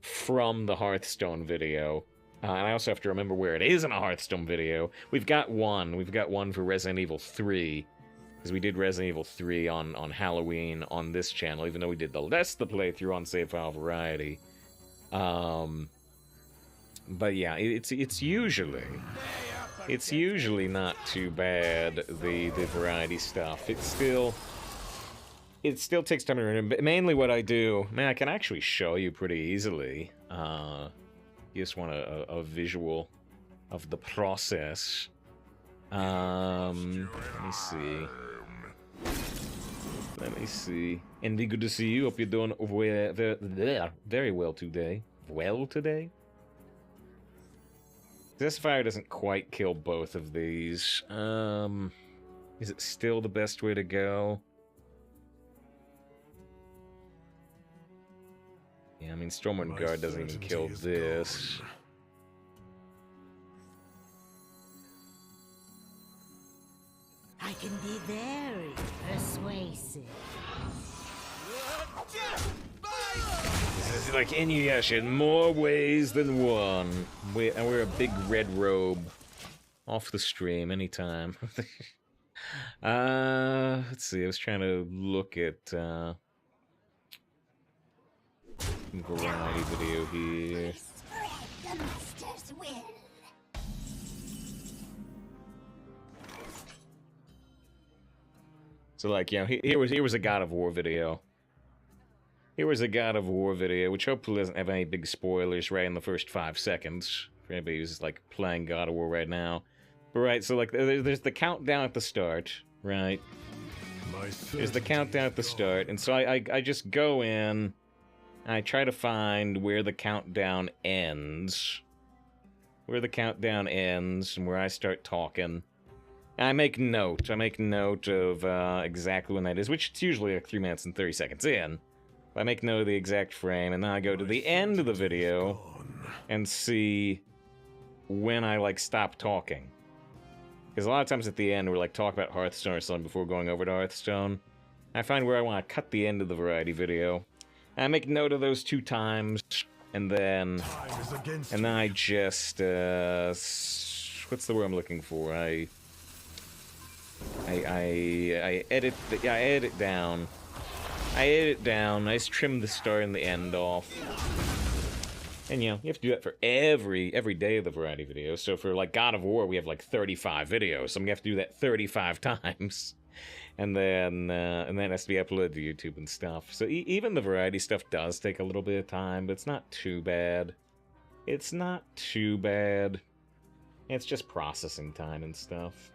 from the Hearthstone video. And I also have to remember where it is in a Hearthstone video. We've got one for Resident Evil 3. Because we did Resident Evil 3 on Halloween on this channel, even though we did the playthrough on Save File Variety. But yeah, it's usually not too bad, the variety stuff. It still takes time to remember. Mainly what I do, man, I can actually show you pretty easily. You just want a visual of the process. Let me see. Andy, good to see you. Hope you're doing very well today. This fire doesn't quite kill both of these. Is it still the best way to go? Yeah, I mean, Stormwind Guard doesn't even kill this. I can be very persuasive. This is like Inuyasha in more ways than one. And we're a big red robe. Off the stream anytime. Let's see, I was trying to look at variety video here. The master's will. So like, you know, here was a God of War video. Here was a God of War video, which hopefully doesn't have any big spoilers right in the first 5 seconds. For anybody who's like playing God of War right now. But right, so like there's the countdown at the start, right? There's the countdown at the start, and so I just go in, and I try to find where the countdown ends. Where the countdown ends, and where I start talking. I make note of exactly when that is, which it's usually like 3 minutes and 30 seconds in. I make note of the exact frame, and then I go to the end of the video and see when I like stop talking. Because a lot of times at the end we're like talk about Hearthstone or something before going over to Hearthstone. I find where I want to cut the end of the variety video. And I make note of those 2 times, and then I just what's the word I'm looking for? I edit it down. I just trim the start and the end off. And, you know, you have to do that for every day of the variety video. So for, like, God of War, we have, like, 35 videos. So I'm gonna have to do that 35 times. And then it has to be uploaded to YouTube and stuff. So even the variety stuff does take a little bit of time, but it's not too bad. It's not too bad. It's just processing time and stuff.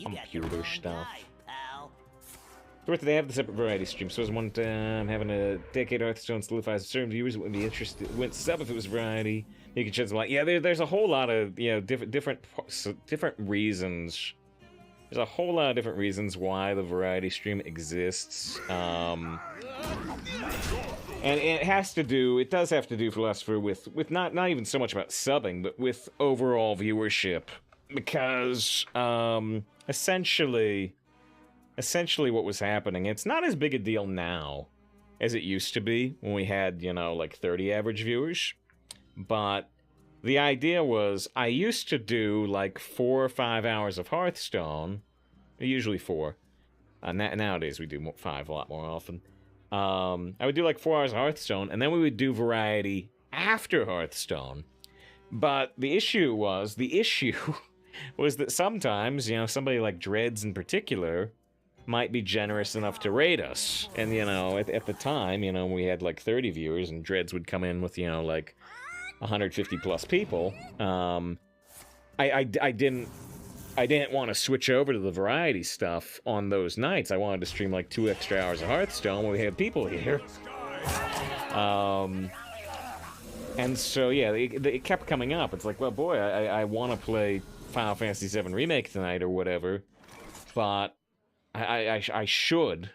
Computer stuff. So they have the separate variety stream. So as one time having a Decade Hearthstone solidifies certain viewers would be interested went sub if it was variety. You can shed some light. Yeah, there's a whole lot of different reasons. There's a whole lot of different reasons why the variety stream exists. And it does have to do philosopher with not even so much about subbing, but with overall viewership. Because essentially what was happening, it's not as big a deal now as it used to be when we had, like 30 average viewers. But the idea was I used to do like 4 or 5 hours of Hearthstone, usually 4. Nowadays we do 5 a lot more often. I would do like 4 hours of Hearthstone, and then we would do variety after Hearthstone. But the issue was that sometimes, you know, somebody like Dreads in particular might be generous enough to raid us. And, you know, at the time, you know, we had like 30 viewers and Dreads would come in with, you know, like 150 plus people. I didn't want to switch over to the variety stuff on those nights. I wanted to stream like 2 extra hours of Hearthstone when we had people here. And so, yeah, it kept coming up. It's like, well, boy, I want to play Final Fantasy VII Remake tonight or whatever, but I should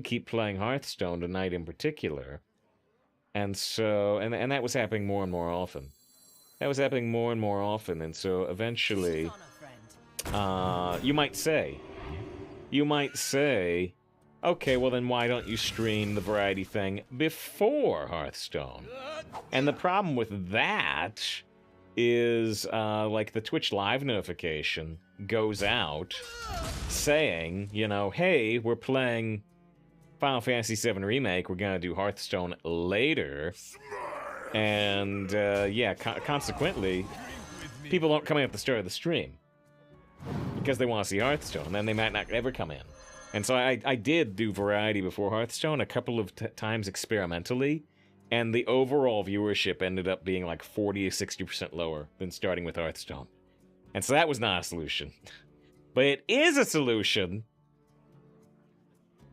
keep playing Hearthstone tonight in particular. And so, and that was happening more and more often. That was happening more and more often, and so eventually, you might say, okay, well then why don't you stream the variety thing before Hearthstone? And the problem with that is, like, the Twitch Live notification goes out saying, you know, hey, we're playing Final Fantasy VII Remake, we're gonna do Hearthstone later. And, yeah, consequently, people don't come in at the start of the stream because they want to see Hearthstone, then they might not ever come in. And so I did do variety before Hearthstone a couple of times experimentally, and the overall viewership ended up being like 40 to 60% lower than starting with Hearthstone. And so that was not a solution. But it is a solution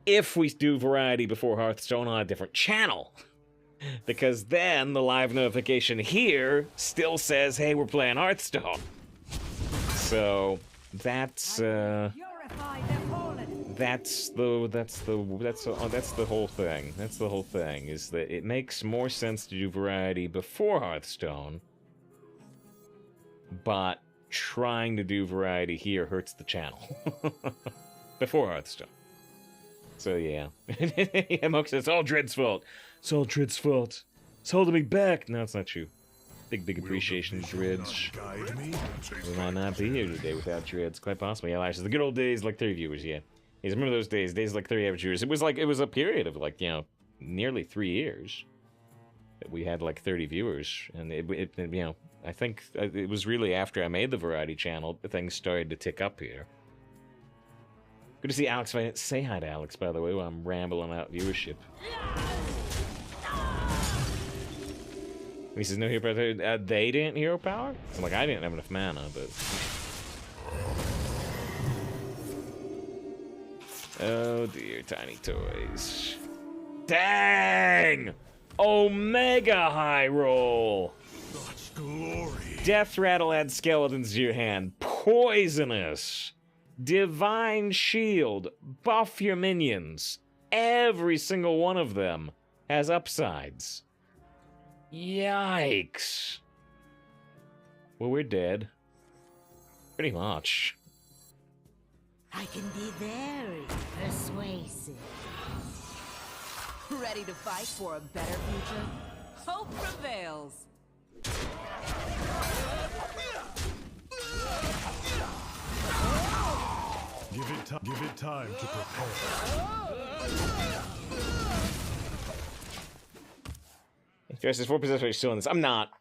if we do variety before Hearthstone on a different channel. Because then the live notification here still says, hey, we're playing Hearthstone. So that's the whole thing. That's the whole thing, is that it makes more sense to do variety before Hearthstone, but trying to do variety here hurts the channel. Before Hearthstone. So yeah. Yeah, Moke says, it's all Dread's fault. It's all Dread's fault. It's holding me back. No, it's not true. Big appreciation to Dreads. We might not be here today without Dreads. Quite possibly. Yeah, Lash, the good old days, like 30 viewers, yeah. Yes, remember those days like 30 average viewers. It was a period of like, you know, nearly 3 years that we had like 30 viewers. And it you know, I think it was really after I made the variety channel, things started to tick up here. Good to see Alex. I didn't say hi to Alex, by the way, while I'm rambling out viewership. He says, no hero power. They didn't hero power? I'm like, I didn't have enough mana, but... Oh dear, tiny toys. Dang! Omega high roll! Such glory. Death Rattle adds skeletons to your hand. Poisonous! Divine Shield. Buff your minions. Every single one of them has upsides. Yikes. Well, we're dead. Pretty much. I can be very persuasive. Ready to fight for a better future? Hope prevails. Give it time to prepare. If there's 4 possessors still in this, I'm not.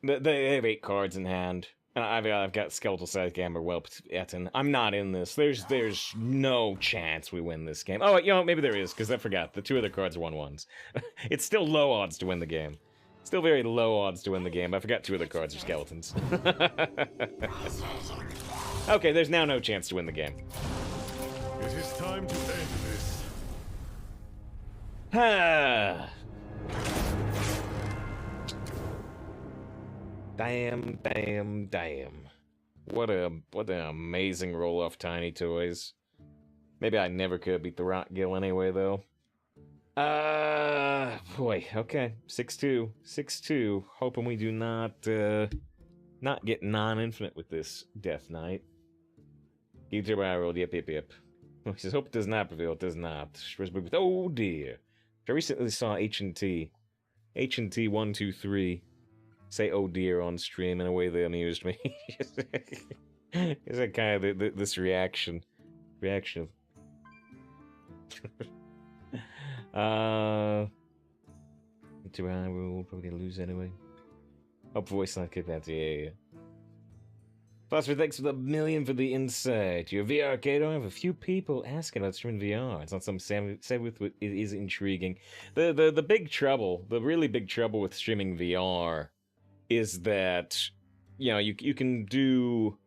They have 8 cards in hand. And I've got Skeletal Size Gamma Whelp Etten. I'm not in this. There's no chance we win this game. Oh, you know, maybe there is, because I forgot. The 2 other cards are 1/1s. It's still low odds to win the game. Still very low odds to win the game. I forgot 2 other cards are skeletons. Okay, there's now no chance to win the game. It is time to end this. Ah. Damn. What an amazing roll-off, Tiny Toys. Maybe I never could beat the Rock Gill anyway, though. Boy, okay. 6-2. 6-2. Hoping we do not get non-infinite with this Death Knight. Keep your eye rolled. Yep. He says, hope it does not prevail. It does not. Oh, dear. I recently saw H&T 123 say "oh dear" on stream in a way that amused me. Is that kind of this reaction of too high, we'll probably lose anyway. Hope voice not kidnapped. Yeah. Foster, thanks for the million for the insight. Your VR arcade, I have a few people asking about streaming VR. It's not something said with what is intriguing. The big trouble, the really big trouble with streaming VR is that, you know, you can do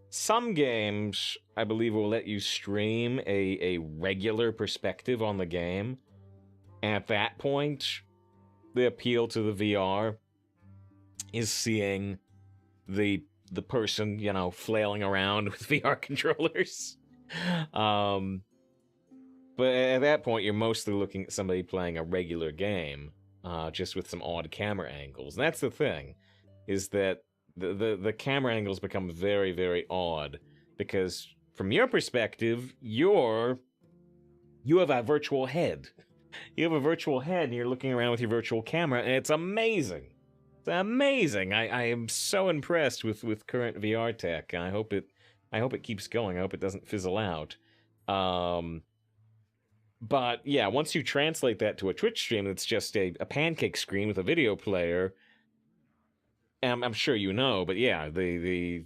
some games, I believe, will let you stream a regular perspective on the game. At that point, the appeal to the VR is seeing the person, you know, flailing around with VR controllers. But at that point, you're mostly looking at somebody playing a regular game, just with some odd camera angles. And that's the thing, is that the camera angles become very, very odd, because from your perspective, you have a virtual head. You have a virtual head, and you're looking around with your virtual camera, and it's amazing. It's amazing. I am so impressed with current VR tech, and I hope it keeps going. I hope it doesn't fizzle out. But yeah, once you translate that to a Twitch stream, it's just a pancake screen with a video player. And I'm sure you know, but yeah, the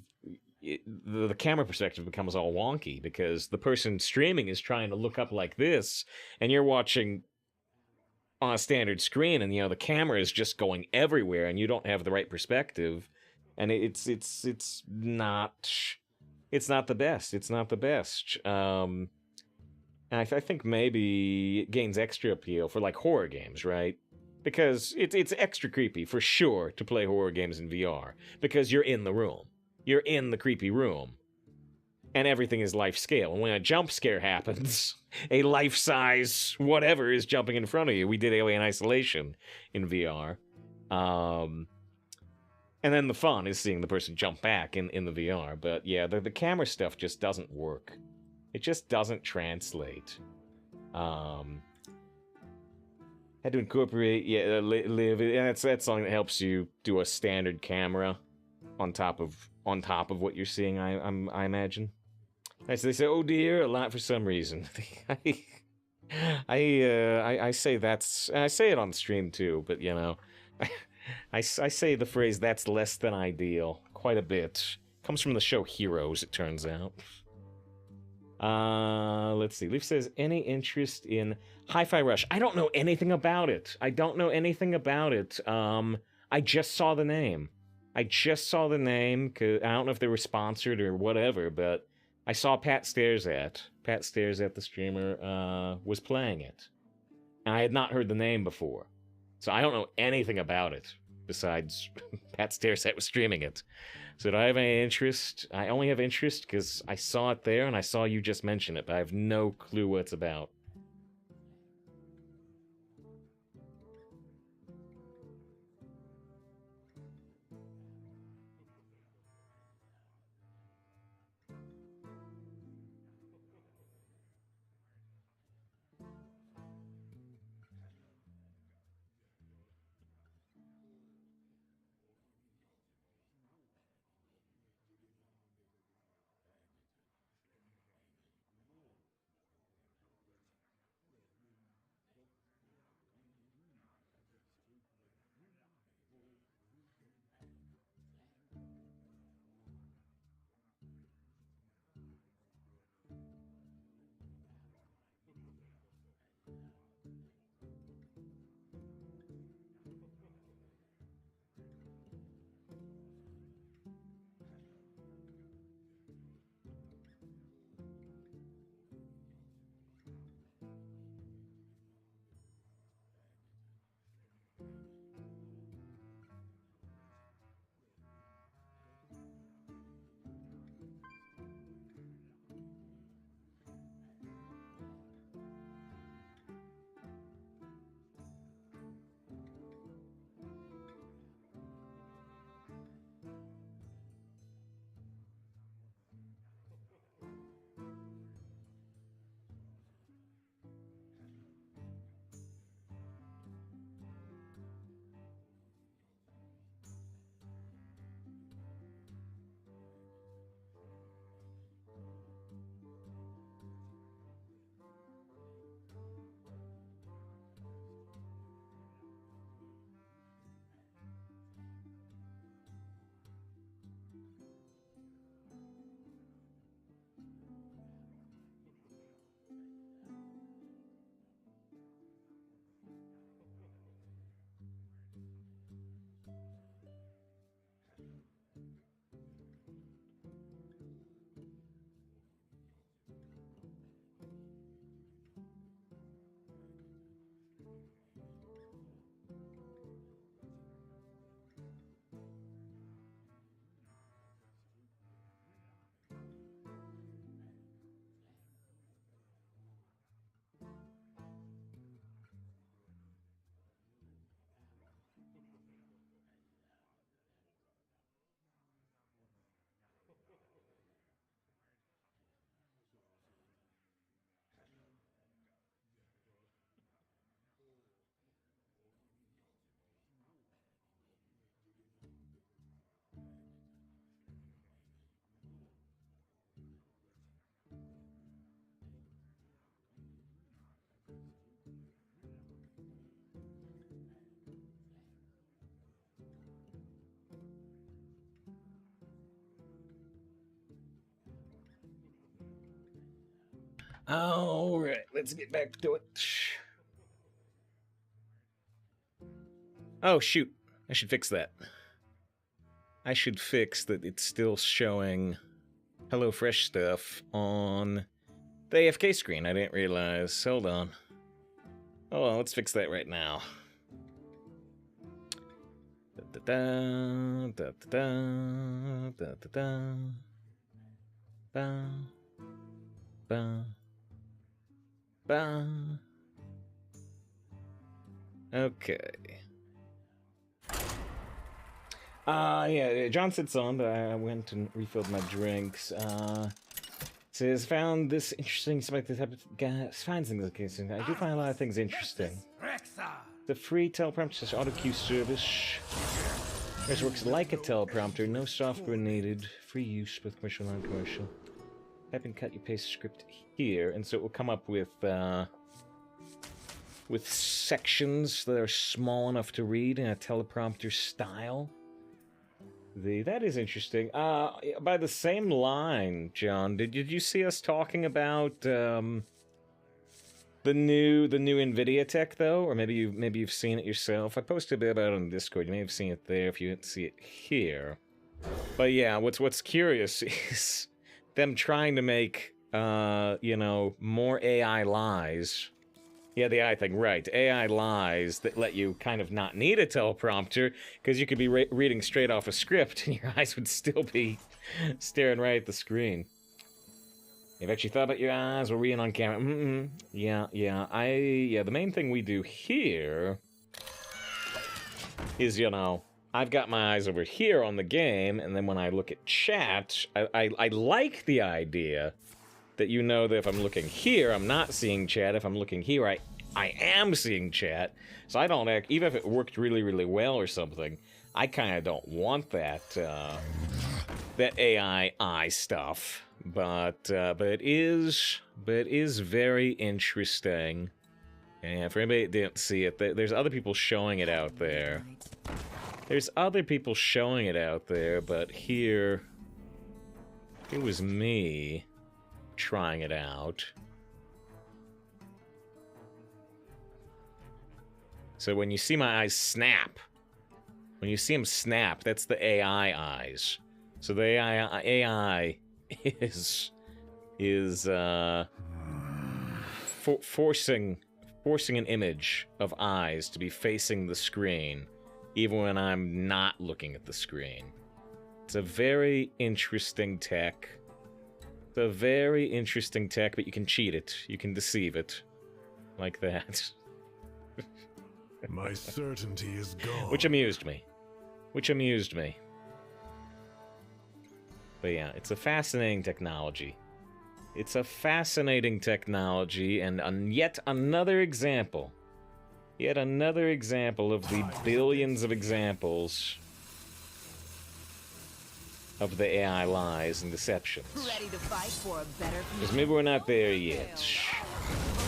camera perspective becomes all wonky, because the person streaming is trying to look up like this, and you're watching on a standard screen, and, you know, the camera is just going everywhere, and you don't have the right perspective, and it's not the best. It's not the best. And I think maybe it gains extra appeal for, like, horror games, right? Because it's extra creepy, for sure, to play horror games in VR, because you're in the room. You're in the creepy room. And everything is life scale. And when a jump scare happens, a life-size whatever is jumping in front of you. We did Alien Isolation in VR. And then the fun is seeing the person jump back in the VR. But yeah, the camera stuff just doesn't work. It just doesn't translate. Had to incorporate, live. And that's something that helps you do a standard camera on top of what you're seeing. I imagine. So they say, "Oh dear," a lot for some reason. I say that's, I say it on stream too, but you know, I say the phrase "that's less than ideal" quite a bit. Comes from the show Heroes, it turns out. Let's see. Leaf says, any interest in Hi-Fi Rush? I don't know anything about it. I don't just saw the name. Cause I don't know if they were sponsored or whatever, but I saw Pat Stairs at the streamer, was playing it. And I had not heard the name before. So I don't know anything about it, besides Pat Stairs was streaming it. So do I have any interest? I only have interest because I saw it there and I saw you just mention it, but I have no clue what it's about. Alright, let's get back to it. Oh, shoot. I should fix that. I should fix that it's still showing HelloFresh stuff on the AFK screen. I didn't realize. Hold on. Oh, let's fix that right now. Da da da da da da ba ba ba. Okay. Yeah, John sits on, but I went and refilled my drinks. Says, found this interesting, something this type of guy finds things interesting. I do find a lot of things interesting. The free teleprompter auto cue service. This works like a teleprompter, no software needed. Free use, both commercial and non-commercial. Type and cut your paste script here, and so it will come up with sections that are small enough to read in a teleprompter style. That is interesting. By the same line, John, did you see us talking about the new NVIDIA tech though, or maybe you've seen it yourself? I posted a bit about it on Discord. You may have seen it there if you didn't see it here. But yeah, what's curious is them trying to make more AI lies. Yeah, the AI thing, right. AI lies that let you kind of not need a teleprompter, because you could be reading straight off a script and your eyes would still be staring right at the screen. You've actually thought about your eyes while reading on camera. Yeah. The main thing we do here is, I've got my eyes over here on the game, and then when I look at chat, I like the idea that that if I'm looking here, I'm not seeing chat. If I'm looking here, I am seeing chat. So I don't even if it worked really, really well or something, I kind of don't want that that AI eye stuff. But it is very interesting. And for anybody that didn't see it, there's other people showing it out there. But here it was me trying it out. So when you see my eyes snap, when you see them snap, that's the AI eyes. So the AI is forcing an image of eyes to be facing the screen, even when I'm not looking at the screen. It's a very interesting tech. It's a very interesting tech, but you can cheat it. You can deceive it. Like that. My certainty is gone. Which amused me. But yeah, it's a fascinating technology. And yet another example of the billions of examples of the AI lies and deceptions. Ready to fight for a better future? Because maybe we're not there yet.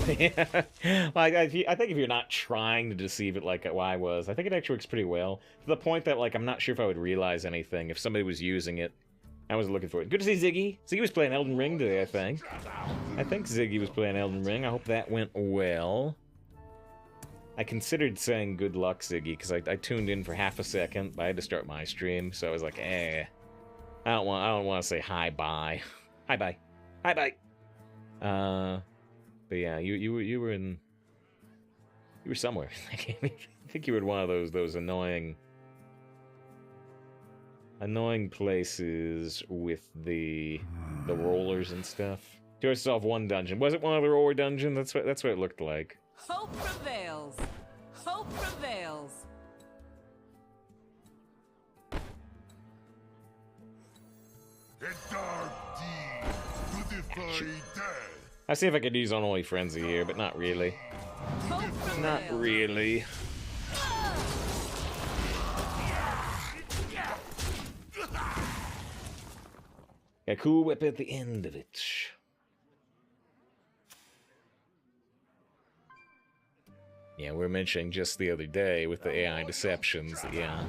Well, I think if you're not trying to deceive it like I was, I think it actually works pretty well. To the point that, I'm not sure if I would realize anything if somebody was using it. I wasn't looking for it. Good to see Ziggy. Ziggy was playing Elden Ring today, I think. Ziggy was playing Elden Ring. I hope that went well. I considered saying good luck, Ziggy, because I tuned in for half a second, but I had to start my stream, so I was like, I don't want to say hi bye. Hi bye. But yeah, you were somewhere. I think you were in one of those annoying places with the rollers and stuff. Do yourself one dungeon. Was it one of the roller dungeons? That's what it looked like. Hope prevails. A dark deed to defy death. I see if I could use Unholy Frenzy here, but not really. Not really. A cool whip at the end of it. Yeah, we were mentioning just the other day with the AI deceptions. Yeah,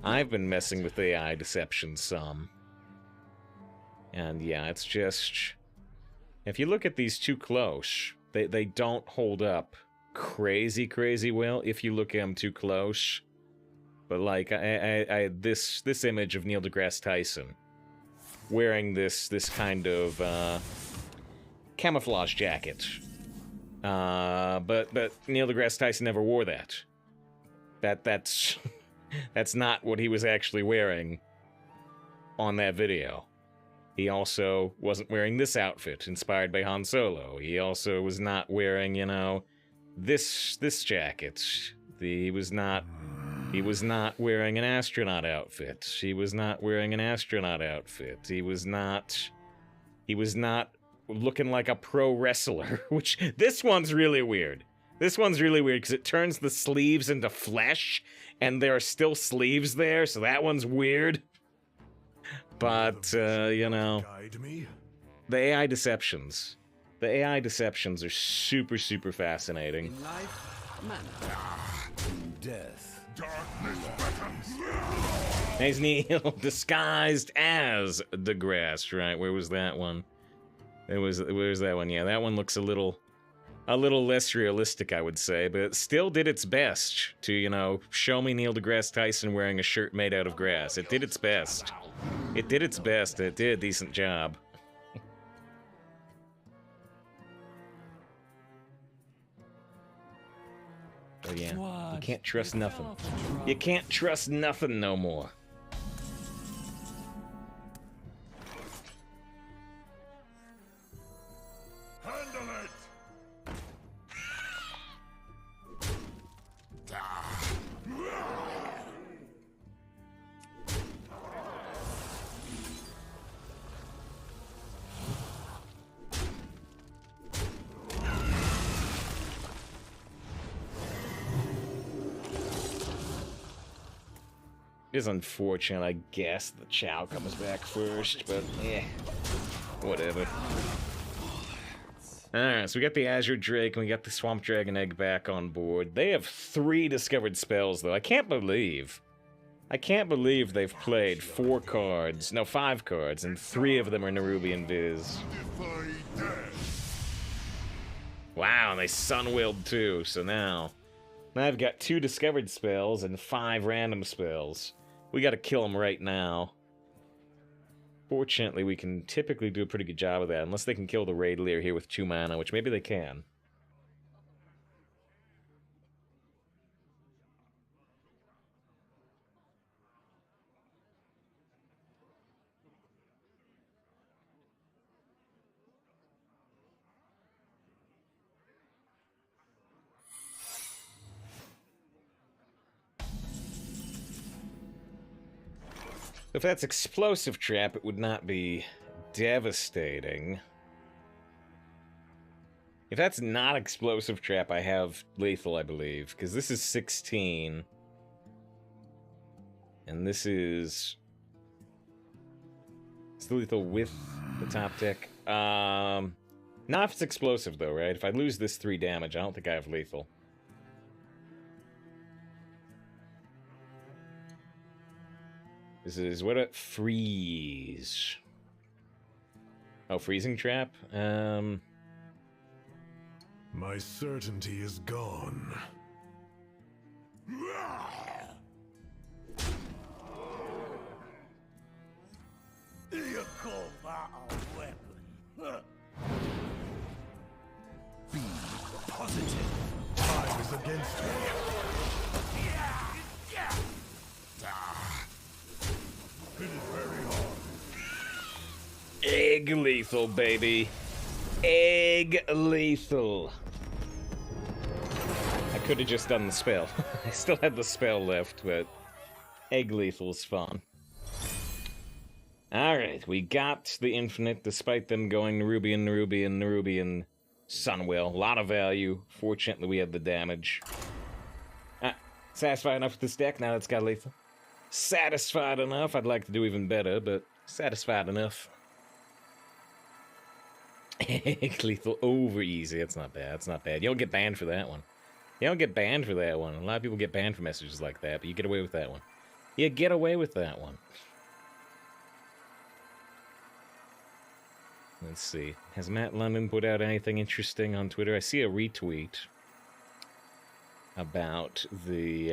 I've been messing with AI deceptions some. And yeah, it's just If you look at these too close, they don't hold up crazy well if you look at them too close. But like this image of Neil deGrasse Tyson wearing this kind of camouflage jacket. But Neil deGrasse Tyson never wore that. That's that's not what he was actually wearing on that video. He also wasn't wearing this outfit inspired by Han Solo. He also was not wearing, you know, this jacket. He was not wearing an astronaut outfit. He was not wearing an astronaut outfit. He was not looking like a pro wrestler, which this one's really weird. This one's really weird because it turns the sleeves into flesh and there are still sleeves there, so that one's weird. But, you know, the AI deceptions. The AI deceptions are super fascinating. In life, manner. In death, Darkness beckons. There's Neil disguised as deGrasse, right? Where was that one? Where's that one? Yeah, that one looks a little less realistic, I would say, but it still did its best to, you know, show me Neil deGrasse Tyson wearing a shirt made out of grass. It did its best. It did its best, and it did a decent job. Oh yeah, you can't trust nothing. You can't trust nothing no more. Handle it. It is unfortunate, I guess, the Chow comes back first, but eh, whatever. Alright, so we got the Azure Drake and we got the Swamp Dragon Egg back on board. They have 3 discovered spells, though. I can't believe they've played 4 cards, no, 5 cards, and 3 of them are Nerubian Viz. Wow, and they Sun-Willed too, so now I've got 2 discovered spells and 5 random spells. We gotta kill them right now. Fortunately, we can typically do a pretty good job of that, unless they can kill the Raid Leer here with 2 mana, which maybe they can. If that's Explosive Trap, it would not be devastating. If that's not Explosive Trap, I have Lethal, I believe, because this is 16. And this is... It's the Lethal with the top deck. Not if it's Explosive, though, right? If I lose this 3 damage, I don't think I have Lethal. This is, what about Freeze? Oh, Freezing Trap? My certainty is gone. you call that a weapon? Be positive. Time is against me. It is very hard. Egg Lethal, baby. Egg Lethal. I could have just done the spell. I still had the spell left, but Egg Lethal's fun. Alright, we got the Infinite, despite them going Nerubian, Sunwell. A lot of value. Fortunately, we had the damage. Satisfied enough with this deck? Now it's got Lethal. Satisfied enough. I'd like to do even better, but satisfied enough. Lethal over easy. That's not bad. That's not bad. You don't get banned for that one. You don't get banned for that one. A lot of people get banned for messages like that, but you get away with that one. You get away with that one. Let's see. Has Matt London put out anything interesting on Twitter? I see a retweet about the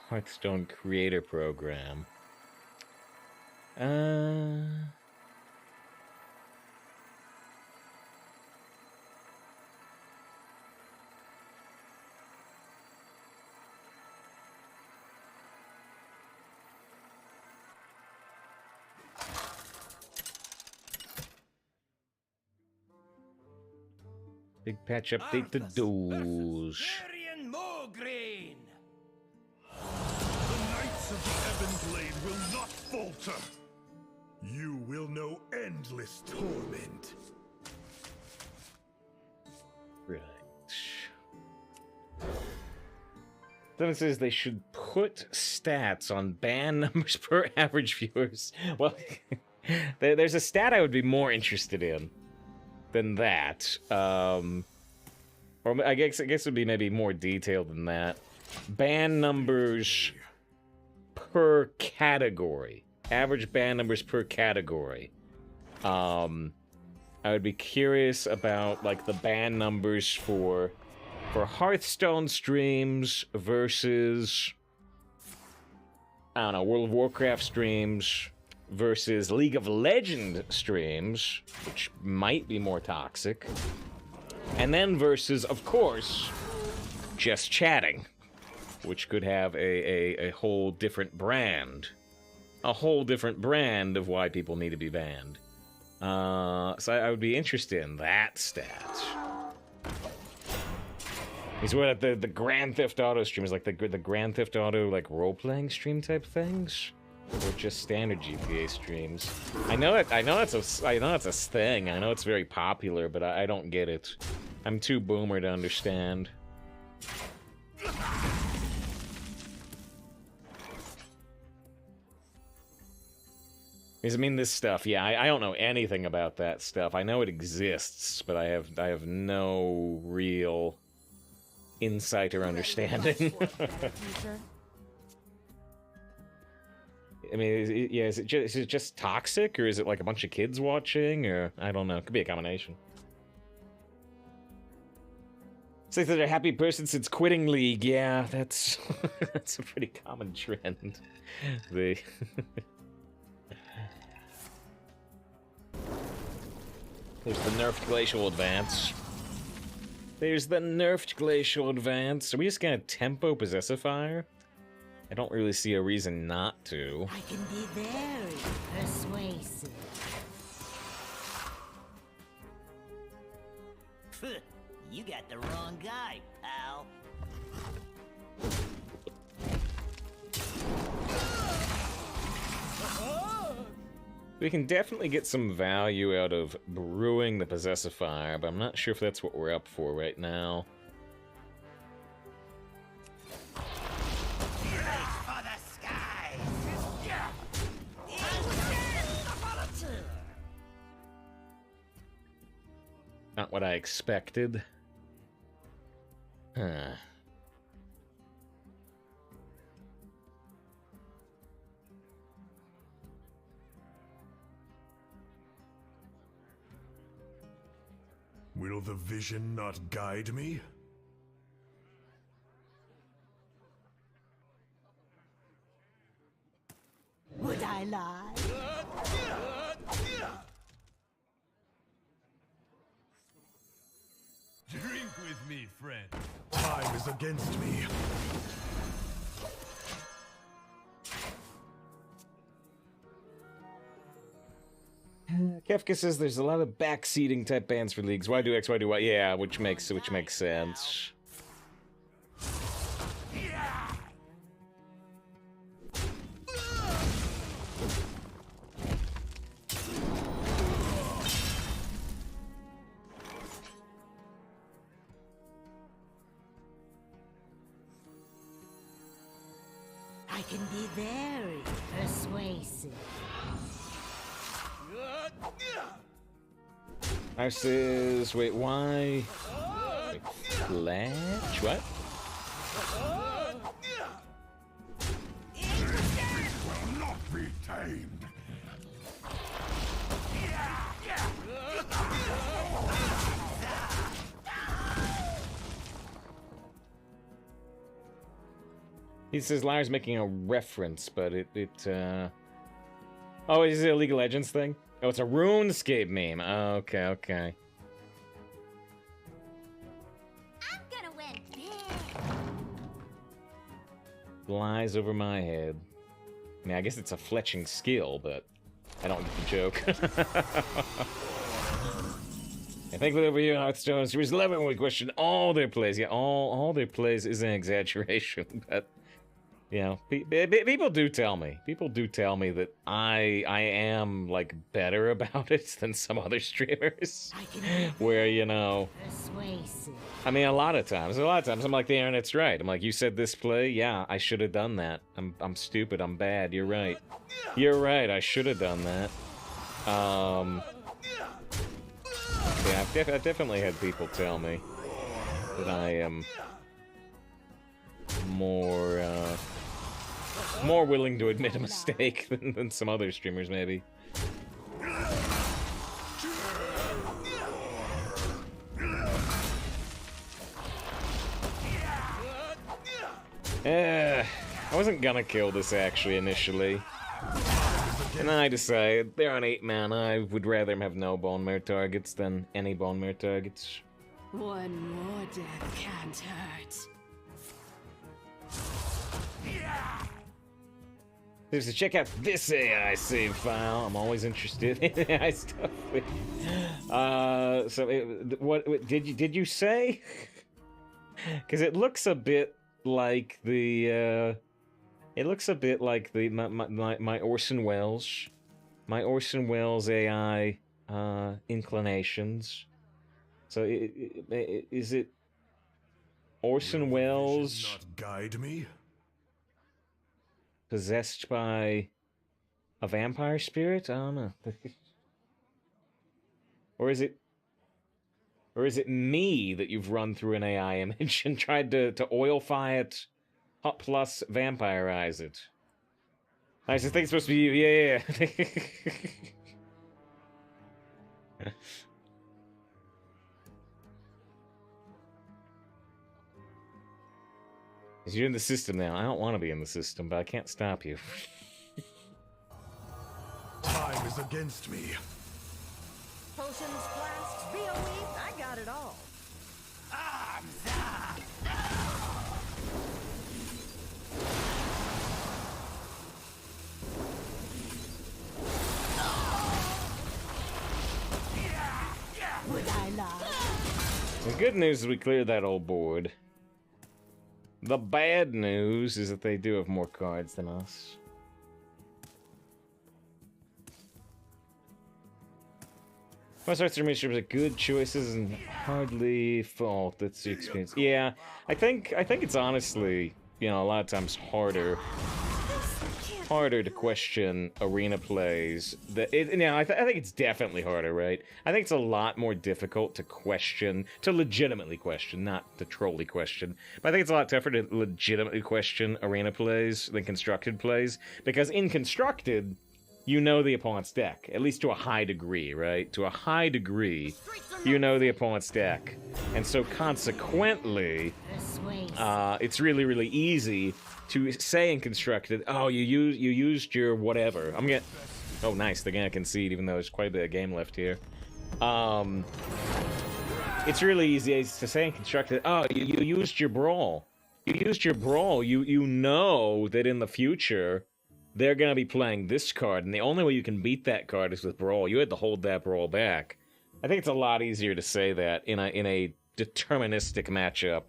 Hearthstone Creator Program. Big patch update to Doge. The Knights of the Ebonblade will not falter. You will know endless torment. Right. Then it says they should put stats on ban numbers per average viewers. Well, there's a stat I would be more interested in than that. Or I guess it would be maybe more detailed than that. Ban numbers per category. Average ban numbers per category. I would be curious about like the ban numbers for Hearthstone streams versus, I don't know, World of Warcraft streams versus League of Legends streams, which might be more toxic. And then versus, of course, just chatting, which could have a whole different brand. A whole different brand of why people need to be banned. So I would be interested in that stat. He's what the Grand Theft Auto streams, like the Grand Theft Auto like role-playing stream type things, or just standard GTA streams. I know that's a thing. I know it's very popular, but I don't get it. I'm too boomer to understand. Because I mean, this stuff, yeah, I don't know anything about that stuff. I know it exists, but I have no real insight or understanding. I mean, is it just toxic, or is it like a bunch of kids watching, or I don't know. It could be a combination. It's like they're a happy person since quitting League. Yeah, that's that's a pretty common trend. There's the nerfed glacial advance. There's the nerfed glacial advance. Are we just gonna tempo Possessifier? I don't really see a reason not to. I can be very persuasive. You got the wrong guy, pal. We can definitely get some value out of brewing the Possessifier, but I'm not sure if that's what we're up for right now. Not what I expected. Huh. Will the vision not guide me? Would I lie? Drink with me, friend. Time is against me. Kefka says there's a lot of backseating type bans for leagues. Why do X, why do Y? Yeah, which makes sense. I can be very persuasive. Ours says, wait, why? Flash? What? Will not be tamed. He says Lyra's making a reference, but Oh, is it a League of Legends thing? Oh, it's a RuneScape meme. Oh, okay, okay. I'm gonna win big. Lies over my head. I mean, I guess it's a fletching skill, but I don't get the joke. I think that over here in Hearthstone, Series 11, we question all their plays. Yeah, all their plays is an exaggeration, but... You know, people do tell me. People do tell me that I am, like, better about it than some other streamers. Where, you know... Persuasive. I mean, a lot of times I'm like, the internet's right. I'm like, you said this play? Yeah, I should have done that. I'm stupid, I'm bad, you're right. You're right, I should have done that. Yeah, I've definitely had people tell me that I am more willing to admit a mistake than some other streamers, maybe. I wasn't gonna kill this, actually, initially. And then I decided, they're on 8 mana, I would rather him have no bone mare targets than any bone mare targets. One more death can't hurt. There's to check out this AI save file. I'm always interested in AI stuff. What did you say? Because it looks a bit like the my Orson Welles, AI inclinations. So is it Orson Welles not guide me? Possessed by a vampire spirit? I don't know. Or is it me that you've run through an AI image and tried to oilify it, hot plus vampirize it? I just think it's supposed to be you. Yeah. Because you're in the system now. I don't want to be in the system, but I can't stop you. Time is against me. Potions, flasks, BOE, I got it all. Would I lie? The good news is we cleared that old board. The bad news is that they do have more cards than us. Most arts are good choices and hardly fault. That's the experience. Yeah, I think it's honestly, you know, a lot of times harder to question arena plays. I think it's definitely harder, right? I think it's a lot more difficult to question, to legitimately question, not to trolly question. But I think it's a lot tougher to legitimately question arena plays than constructed plays, because in constructed, you know the opponent's deck, at least to a high degree, right? To a high degree, you know the opponent's deck. And so consequently, it's really, really easy to say in constructed, oh, you used your whatever. I'm gonna... Oh, nice, they're gonna concede, even though there's quite a bit of game left here. It's really easy to say in constructed, oh, you used your brawl. You used your brawl. You know that in the future, they're gonna be playing this card, and the only way you can beat that card is with brawl. You had to hold that brawl back. I think it's a lot easier to say that in a deterministic matchup